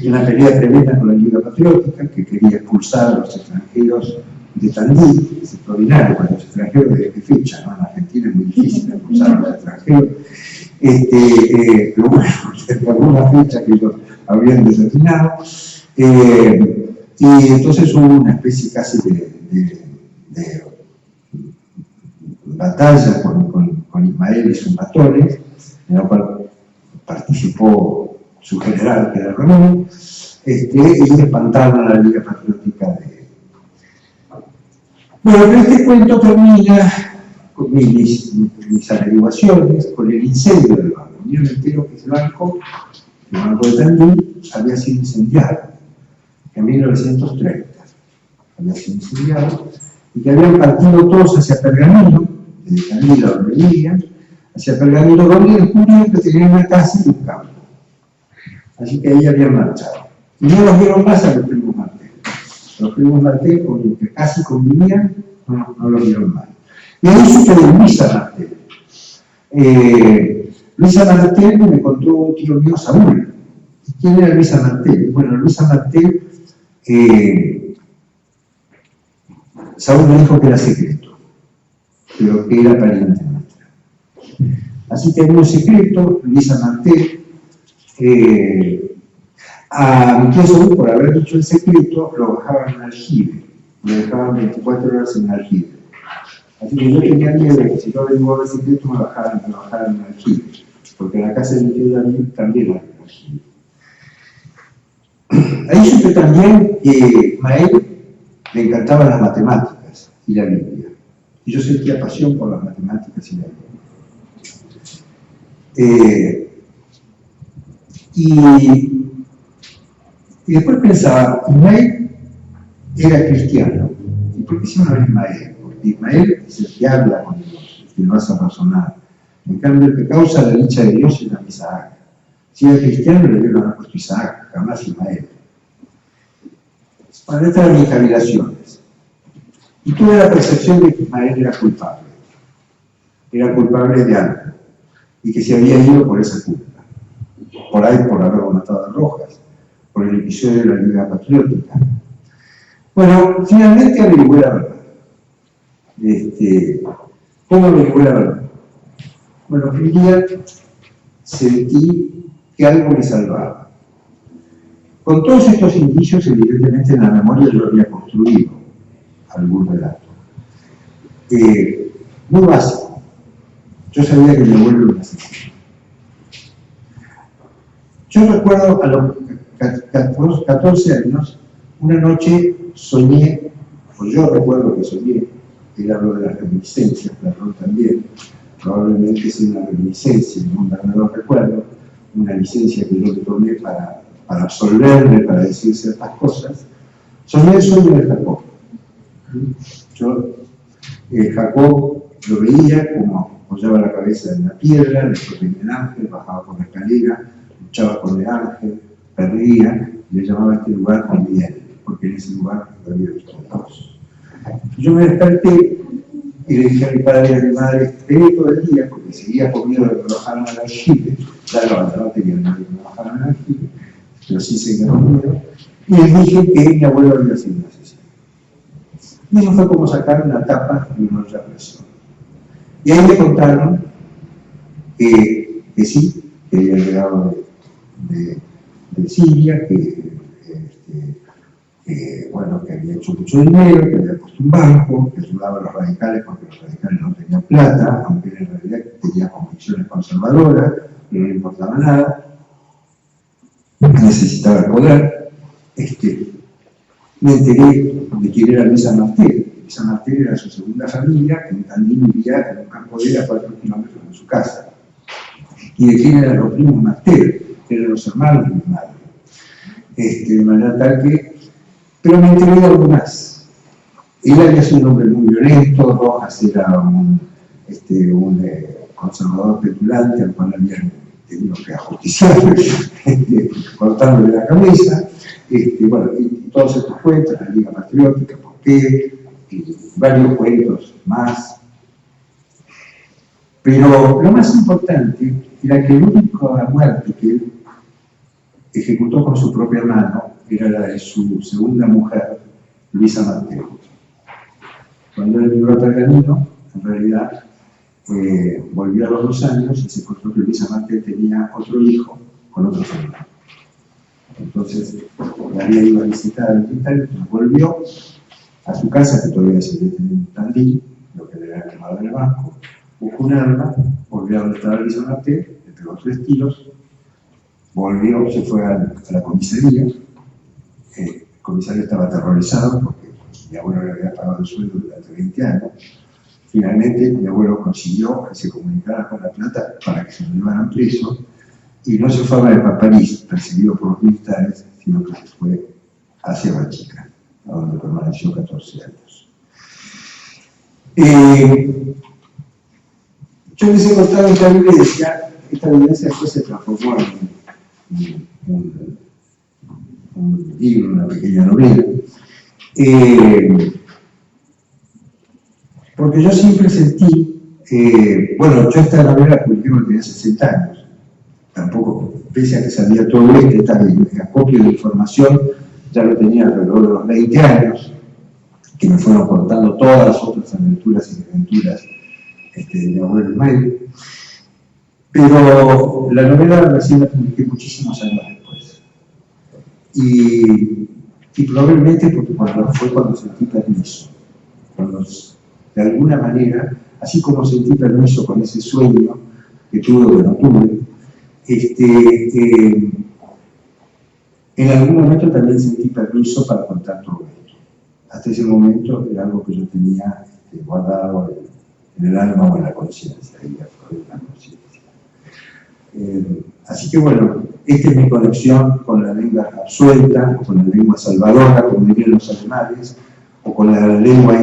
una pelea tremenda con la Liga Patriótica, que quería expulsar a los extranjeros de Tandil, que es extraordinario para los extranjeros de fecha, ¿no? En Argentina es muy difícil expulsar a los extranjeros, pero bueno, de alguna fecha que ellos habían determinado, y entonces hubo una especie casi de batalla con Ismael y sus matones, en la cual participó su general, que era Ramón, y espantaron a la Liga Patriótica de... Bueno, pero este cuento termina con mis averiguaciones, con el incendio del banco. Yo me entero que ese banco, el Banco de Tandil, había sido incendiado en 1930. Había sido incendiado y que habían partido todos hacia Pergamino, desde Tandil a donde vivían, hacia Pergamino, donde descubrieron que tenían una casa y un campo. Así que ahí habían marchado. Y no los vieron más a los primos Martel. Los primos Martel, con los que casi convivían, no los vieron más. Y ahí supe de Luisa Martel. Luisa Martel me contó un tío mío, Saúl. ¿Quién era Luisa Martel? Bueno, Luisa Martel, Saúl me dijo que era secreto, pero que era pariente nuestra. Así que había un secreto, Luisa Martel. A mi tío Saúl, por haber dicho el secreto, lo bajaban en un aljibe, lo dejaban 24 horas en un aljibe. Así que yo tenía miedo de que si yo averiguaba el secreto me bajaran en un aljibe, porque en la casa de mi tío David también era un aljibe. Ahí supe también que a él le encantaban las matemáticas y la Biblia, y yo sentía pasión por las matemáticas y la Biblia. Y después pensaba, Ismael era cristiano. ¿Y por qué se llama Ismael? Porque Ismael es el que habla con Dios, el que lo hace razonar. En cambio, el que causa la dicha de Dios es Isaac. Si era cristiano, le hubieran puesto Isaac, jamás Ismael. Para estas eran mis cavilaciones. Y tuve la percepción de que Ismael era culpable. Era culpable de algo. Y que se había ido por esa culpa. Por ahí, por haber matado a Rojas, por el episodio de la Liga Patriótica. Bueno, finalmente averigué la verdad. ¿Cómo averigué la verdad? Bueno, un día sentí que algo me salvaba. Con todos estos indicios, evidentemente en la memoria yo había construido algún relato. Muy básico. Yo sabía que mi abuelo era un asesino. Yo recuerdo a los 14 años, una noche soñé, o yo recuerdo que soñé, él habló de las reminiscencias, Platón también, probablemente sea una reminiscencia, no un verdadero recuerdo, una licencia que yo le tomé para absolverme, para decir ciertas cosas. Soñé el sueño de Jacob. Yo, Jacob lo veía como apoyaba la cabeza en la piedra, después venía el ángel, bajaba por la escalera, luchaba con el ángel, perdía, y le llamaba a este lugar también, porque en ese lugar lo había visto a Dios. Yo me desperté y le dije a mi padre y a mi madre, esperé todo el día, porque porque seguía con miedo de que me bajaran al aljibe, claro, no tenía miedo de que me bajaran al aljibe, pero sí seguía con miedo, y les dije que mi abuelo había sido un asesino. Y eso fue como sacar una tapa de una olla a presión. Y ahí me contaron que sí, que había llegado de Siria, bueno, que había hecho mucho dinero, que había puesto un banco, que ayudaba a los radicales porque los radicales no tenían plata, aunque en realidad tenía convicciones conservadoras, pero no le importaba nada, necesitaba el poder. Me enteré de quién era Luisa Martel. Luisa Martel era su segunda familia, que en Tandil vivía en un campo de a 4 kilómetros de su casa. Y de quién eran los primos Martel, que eran los hermanos de mi madre. De manera tal que... Pero me enteré de algo más. Él había sido un hombre muy violento, Rojas era un conservador petulante al cual habían tenido que ajusticiarlo, cortándole la cabeza. Bueno, y todos estos cuentos, la Liga Patriótica, ¿por qué? Y varios cuentos más. Pero lo más importante era que la única muerte que él ejecutó con su propia mano era la de su segunda mujer, Luisa Martel. Cuando él emigró a Pergamino, en realidad volvió a los 2 años y se encontró que Luisa Martel tenía otro hijo con otro señor. Entonces, la había ido a visitar al hospital, volvió a su casa, que todavía seguía teniendo un Tandil, lo que le había quemado en el banco, buscó un arma, volvió a donde estaba Luisa Martel, le pegó 3 tiros, volvió, se fue a la comisaría. El comisario estaba aterrorizado porque mi abuelo le había pagado el sueldo durante 20 años. Finalmente, mi abuelo consiguió que se comunicara con La Plata para que se lo llevaran preso, y no se fue a París, perseguido por los militares, sino que se fue hacia Bachica, a donde permaneció 14 años. Yo les he contado esta vivencia. Esta vivencia después se transformó en un libro, una pequeña novela, porque yo siempre sentí, bueno, yo esta novela la publiqué cuando tenía 60 años, tampoco, pese a que sabía todo esto, el acopio de información ya lo tenía alrededor de los 20 años, que me fueron contando todas las otras aventuras y desventuras de mi abuelo Ismael, pero la novela recién la publiqué muchísimos años después. Y probablemente porque fue cuando sentí permiso, cuando de alguna manera, así como sentí permiso con ese sueño que tuve o que no tuve, en algún momento también sentí permiso para contar todo esto. Hasta ese momento era algo que yo tenía guardado en el alma o en la conciencia, así que bueno, esta es mi conexión con la lengua absuelta, con la lengua salvadora, como dirían los alemanes, o con la lengua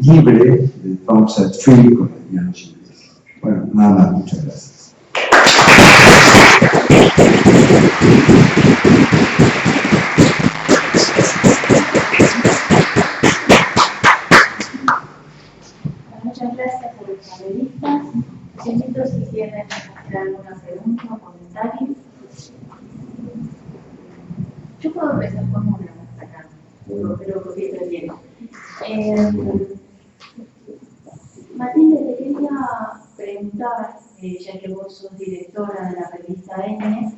libre, de Tom Set Free, como dirían los ingleses. Bueno, nada más, muchas gracias. Muchas gracias por los panelistas. Los invito si quieren hacer alguna pregunta o comentario. Yo puedo empezar con una hasta acá, pero porque estoy bien. Matilde, te quería preguntar, ya que vos sos directora de la revista N,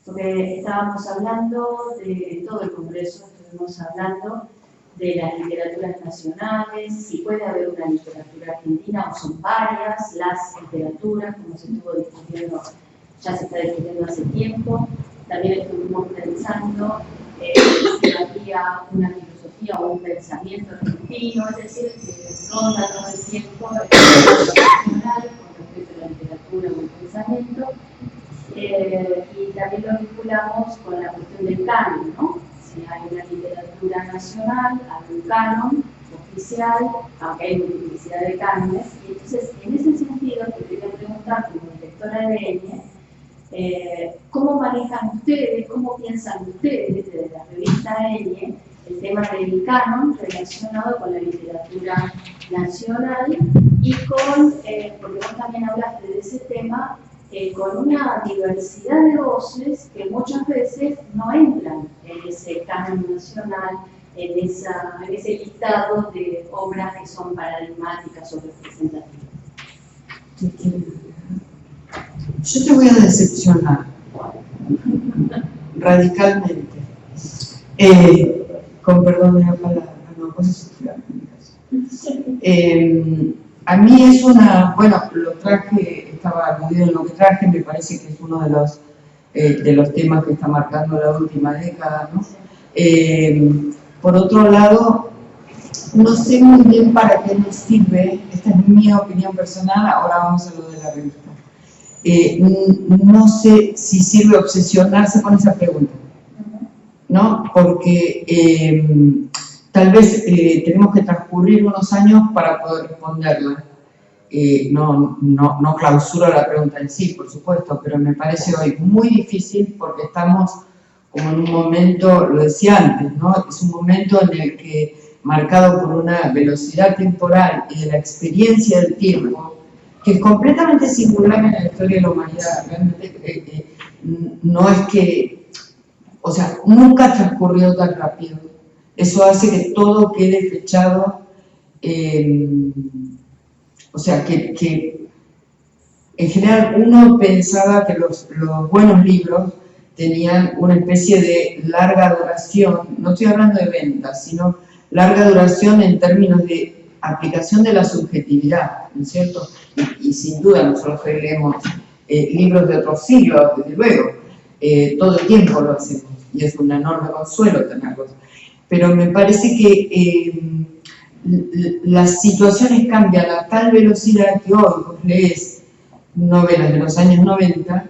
porque estábamos hablando de todo el Congreso, estuvimos hablando de las literaturas nacionales, si puede haber una literatura argentina o son varias las literaturas, como se estuvo discutiendo, ya se está discutiendo hace tiempo. También estuvimos pensando si había una filosofía o un pensamiento argentino, es decir, que ronda todo el tiempo el nacional con respecto a la literatura o el pensamiento, y también lo vinculamos con la cuestión del canon, ¿no? Si hay una literatura nacional, hay un canon oficial, aunque hay multiplicidad de cánones, y entonces en ese sentido te quería preguntar como directora de ENIE, ¿cómo manejan ustedes, cómo piensan ustedes desde la revista ENIE el tema del canon relacionado con la literatura nacional y con, porque vos también hablaste de ese tema, con una diversidad de voces que muchas veces no entran en ese canon nacional, en ese listado de obras que son paradigmáticas o representativas. Yo te voy a decepcionar radicalmente. Con perdón de la palabra, no, cosas a mí es una, bueno, lo traje, estaba aludido en lo que traje, me parece que es uno de los temas que está marcando la última década, ¿no? Por otro lado, no sé muy bien para qué nos sirve, esta es mi opinión personal, ahora vamos a lo de la revista. No sé si sirve obsesionarse con esa pregunta, ¿no? Porque tal vez tenemos que transcurrir unos años para poder responderla. No clausuro la pregunta en sí, por supuesto, pero me parece hoy muy difícil porque estamos como en un momento, lo decía antes, ¿no? Es un momento en el que, marcado por una velocidad temporal y de la experiencia del tiempo, que es completamente singular en la historia de la humanidad. Realmente no es que, o sea, nunca transcurrió tan rápido. Eso hace que todo quede fechado, o sea, que en general uno pensaba que los buenos libros tenían una especie de larga duración, no estoy hablando de ventas, sino larga duración en términos de aplicación de la subjetividad, ¿no es cierto? Y sin duda nosotros leemos libros de otros siglos, desde luego, todo el tiempo lo hacemos, y es un enorme consuelo tenerlos. Pero me parece que las situaciones cambian a tal velocidad que hoy vos lees novelas de los años 90,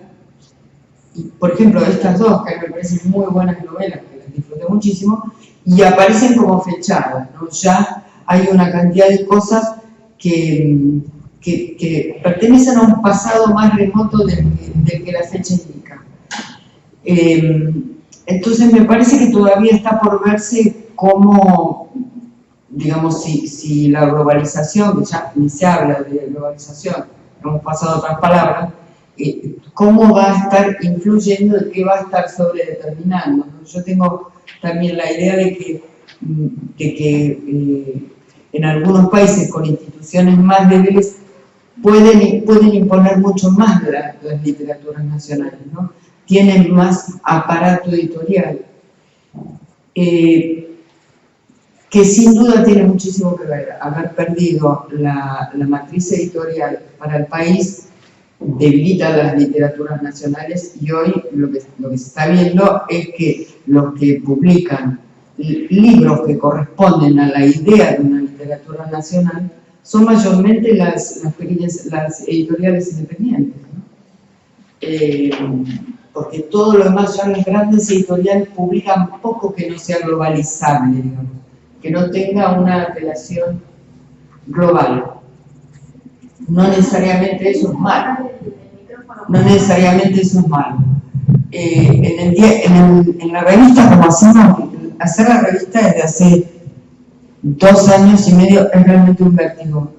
y por ejemplo estas dos, que me parecen muy buenas novelas, que las disfruté muchísimo, y aparecen como fechadas, ¿no? Ya hay una cantidad de cosas que pertenecen a un pasado más remoto del que la fecha indica. Entonces me parece que todavía está por verse cómo, digamos, si la globalización, que ya ni se habla de globalización, hemos pasado a otras palabras, cómo va a estar influyendo, de qué va a estar sobredeterminando, ¿no? Yo tengo también la idea de que en algunos países con instituciones más débiles pueden imponer mucho más las literaturas nacionales, ¿no? Tienen más aparato editorial, que sin duda tiene muchísimo que ver. Haber perdido la matriz editorial para el país debilita las literaturas nacionales, y hoy lo que se está viendo es que los que publican libros que corresponden a la idea de una literatura nacional son mayormente las editoriales independientes, ¿no? Porque todo lo demás, ya las grandes editoriales publican poco que no sea globalizable, digamos, que no tenga una relación global. No necesariamente eso es malo. No necesariamente eso es malo. En la revista, como hacemos, hacer la revista desde hace 2 años y medio es realmente un vértigo.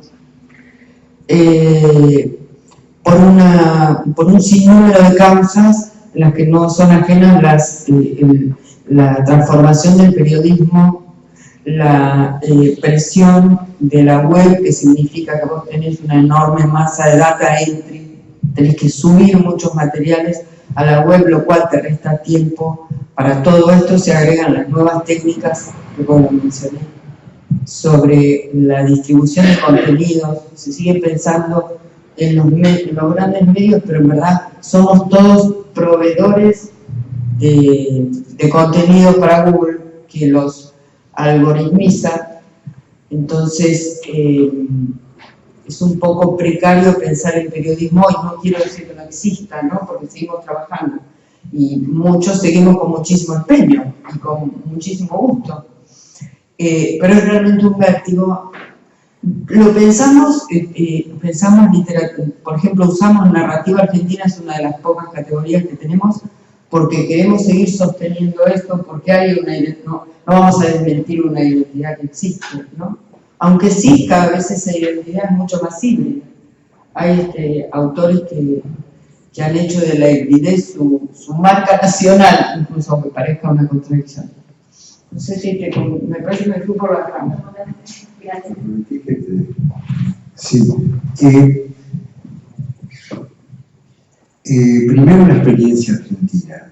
Por un sinnúmero de causas, en las que no son ajenas la transformación del periodismo, la presión de la web, que significa que vos tenés una enorme masa de data entry, tenés que subir muchos materiales a la web, lo cual te resta tiempo. Para todo esto se agregan las nuevas técnicas que como mencioné sobre la distribución de contenidos. Se sigue pensando en los grandes medios, pero en verdad somos todos proveedores de contenido para Google, que los algoritmiza. Entonces es un poco precario pensar en periodismo, y no quiero decir que no exista, ¿no? Porque seguimos trabajando y muchos seguimos con muchísimo empeño y con muchísimo gusto, pero es realmente un vértigo. Lo pensamos literatura, por ejemplo, usamos narrativa argentina, es una de las pocas categorías que tenemos, porque queremos seguir sosteniendo esto, porque hay no vamos a desmentir una identidad que existe, ¿no? Aunque sí, cada vez esa identidad es mucho más híbrida. Hay autores que han hecho de la hibridez su marca nacional, incluso aunque parezca una contradicción. No sé si me parece que me fui por la rama. Gracias. Sí. Primero la experiencia argentina.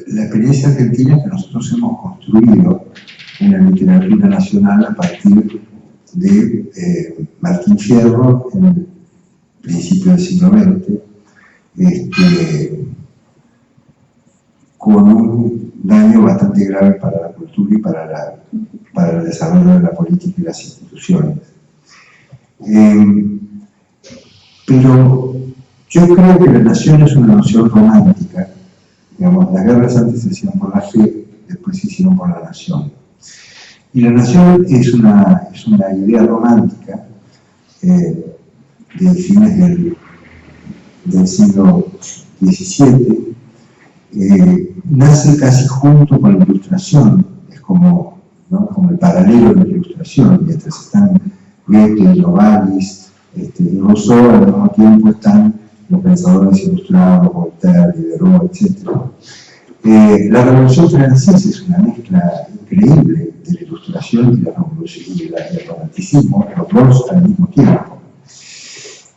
La experiencia argentina es que nosotros hemos construido una literatura nacional a partir de Martín Fierro en el principio del siglo XX, con un daño bastante grave para la cultura y para el desarrollo de la política y las instituciones. Pero yo creo que la nación es una noción romántica. Digamos, las guerras antes se hicieron por la fe, después se hicieron por la nación. Y la nación es una idea romántica de fines del siglo XVII. Nace casi junto con la Ilustración, es como, ¿no?, como el paralelo de la Ilustración, mientras están Goethe, Novalis y Rousseau, al mismo tiempo están los pensadores ilustrados, Voltaire, Diderot, etc. La Revolución Francesa es una mezcla increíble de la Ilustración y la Revolución y el romanticismo, los dos al mismo tiempo.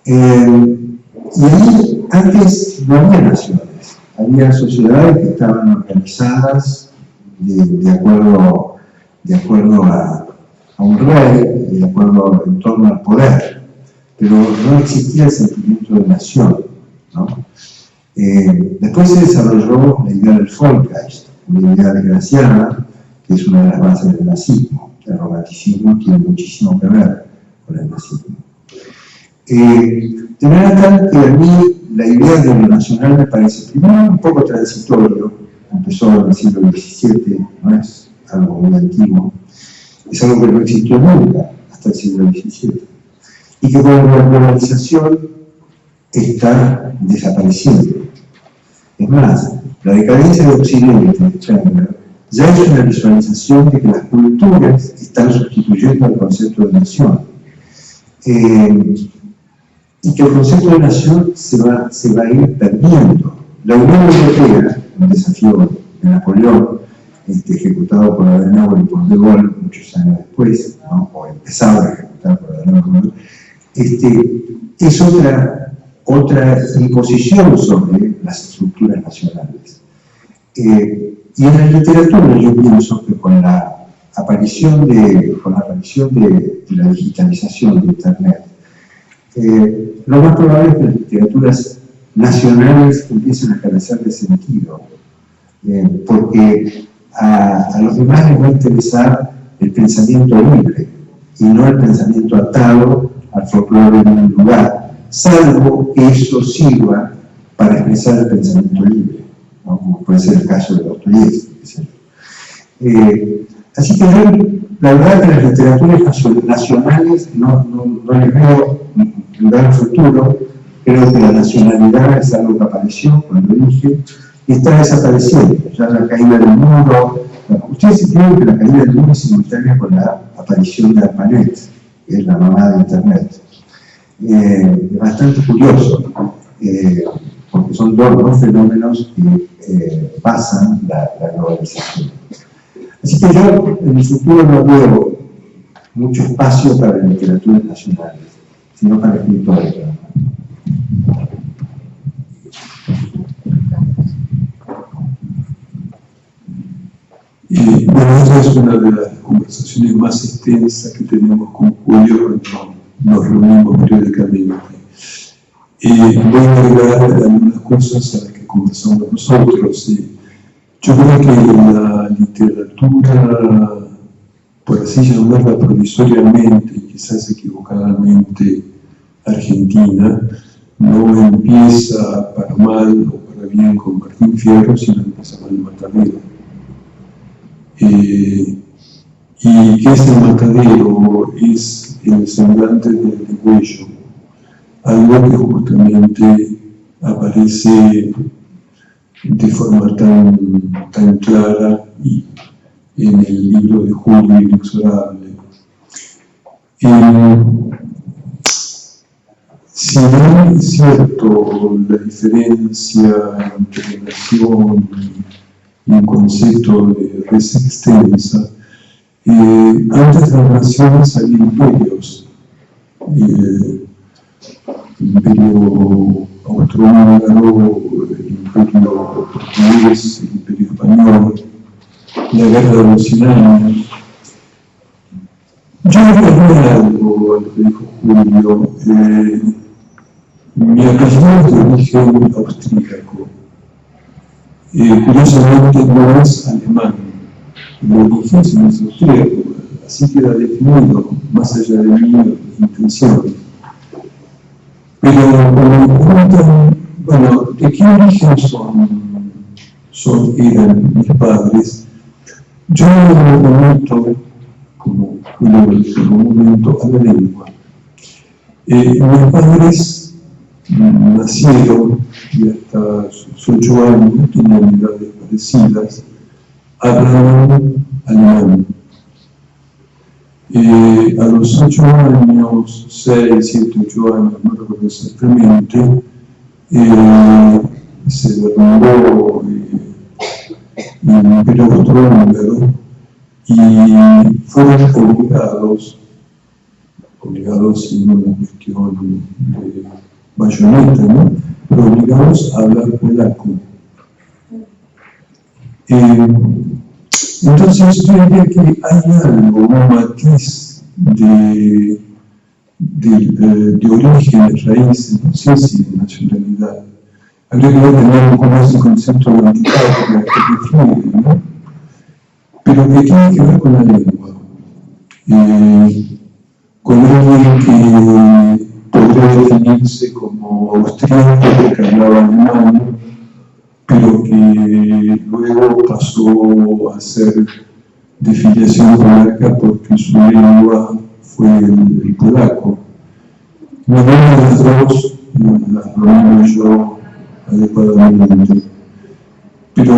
Y ahí antes no había naciones, había sociedades que estaban organizadas de acuerdo a un rey y de acuerdo en torno al poder, pero no existía el sentimiento de nación, ¿no? Después se desarrolló la idea del Volksgeist, una idea desgraciada, que es una de las bases del nazismo. El romanticismo tiene muchísimo que ver con el nazismo. De manera tal que a mí la idea de lo nacional me parece primero un poco transitorio, empezó en el siglo XVII, no es algo muy antiguo, es algo que no existió nunca hasta el siglo XVII, y que con la globalización está desapareciendo. Es más, la decadencia de Occidente, de Schengler, ya es una visualización de que las culturas están sustituyendo al concepto de nación. Y que el concepto de nación se va a ir perdiendo. La Unión Europea, un desafío de Napoleón, ejecutado por Adenauer y por De Gaulle muchos años después, ¿no?, o empezado a ejecutar por Adenauer, es otra imposición sobre las estructuras nacionales. Y en la literatura yo pienso que con la aparición de la digitalización de Internet, lo más probable es que las literaturas nacionales empiecen a carecer de sentido, porque a los demás les va a interesar el pensamiento libre y no el pensamiento atado al folclore de un lugar, salvo que eso sirva para expresar el pensamiento libre, ¿no?, como puede ser el caso de Dostoyevski, así que yo, la verdad que las literaturas nacionales no les veo un gran futuro. Creo que la nacionalidad es algo que apareció cuando dije y está desapareciendo. Ya la caída del muro, ustedes creen que la caída del muro es simultánea con la aparición de ARPANET, que es la mamá de Internet. Es bastante curioso, porque son dos fenómenos que pasan la globalización. Así que yo en el futuro no veo mucho espacio para las literaturas nacionales, sino para escritores. Bueno, esa es una de las conversaciones más extensas que tenemos con Julio cuando nos reunimos periódicamente. Voy a agregar algunas cosas a las que conversamos nosotros. Yo creo que la literatura, por así llamarla provisoriamente, quizás equivocadamente, argentina, no empieza para mal o para bien con Martín Fierro, sino empieza con el Matadero. ¿Y qué es el Matadero? Es el semblante del degüello, algo que justamente aparece de forma tan clara y en el libro de Julio Inexorable. Si bien es cierto la diferencia entre nación y un concepto de res extensa, antes de las naciones había imperios, el imperio austrohúngaro, el imperio portugués, el imperio español, la guerra de los 100 años. Yo agregaría algo a lo que dijo Julio. Mi apellido es de origen austríaco. Curiosamente no es alemán. Mi origen es austríaco, así queda definido, más allá de mi intención. Pero cuando me preguntan, bueno, ¿de qué origen eran mis padres? Yo me remonto, como Julio lo dijo en un momento, a la lengua. Mis padres nacieron y hasta sus 8 años tenían edades parecidas, hablaban alemán. A los 8 años, 6, 7, 8 años, no recuerdo exactamente, se derrumbó el imperio austrohúngaro y fueron obligados en una cuestión de bayoneta, ¿no? Pero obligados a hablar polaco. Entonces yo diría que hay algo, un matiz de orígenes, raíces, no sé si de nacionalidad. Habría que tener un poco más el concepto de identidad que fluye, ¿no? Pero que tiene que ver con la lengua. Con alguien que podría definirse como austríaco porque hablaba alemán, pero que luego pasó a ser de filiación polaca porque su lengua fue el polaco. Ninguna de las dos las domino yo adecuadamente, pero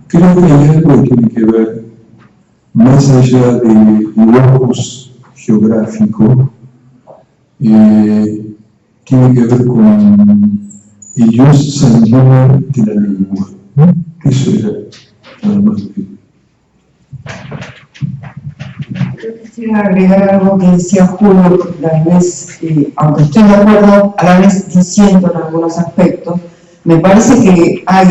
creo que hay algo que tiene que ver más allá del locus geográfico, tiene que ver con el jus sanguíneo de la lengua, ¿no? Eso era nada más que... Yo quisiera agregar algo que decía Julio, porque a la vez, aunque estoy de acuerdo, a la vez diciendo en algunos aspectos, me parece que hay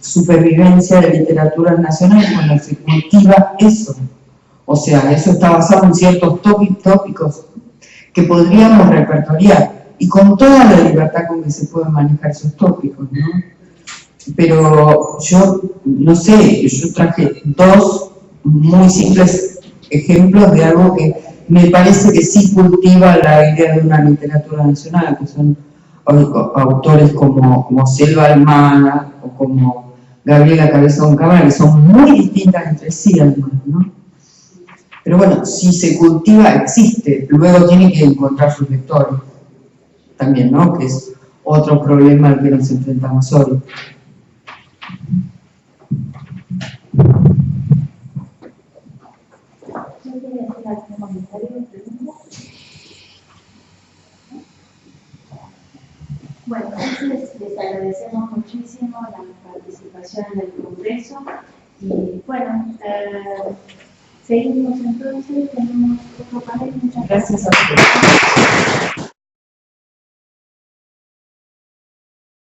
supervivencia de literatura nacional cuando se cultiva eso. O sea, eso está basado en ciertos tópicos que podríamos repertoriar, y con toda la libertad con que se pueden manejar esos tópicos, ¿no? Pero yo, no sé, yo traje 2 muy simples ejemplos de algo que me parece que sí cultiva la idea de una literatura nacional, que son autores como Selva Almada o como Gabriela Cabezón Cámara, que son muy distintas entre sí, además, ¿no? Pero bueno, si se cultiva, existe, luego tiene que encontrar sus lectores también, ¿no? Que es otro problema al que nos enfrentamos hoy. Bueno, entonces les agradecemos muchísimo la participación en el Congreso y bueno, seguimos entonces, tenemos otro panel. Muchas gracias a ustedes.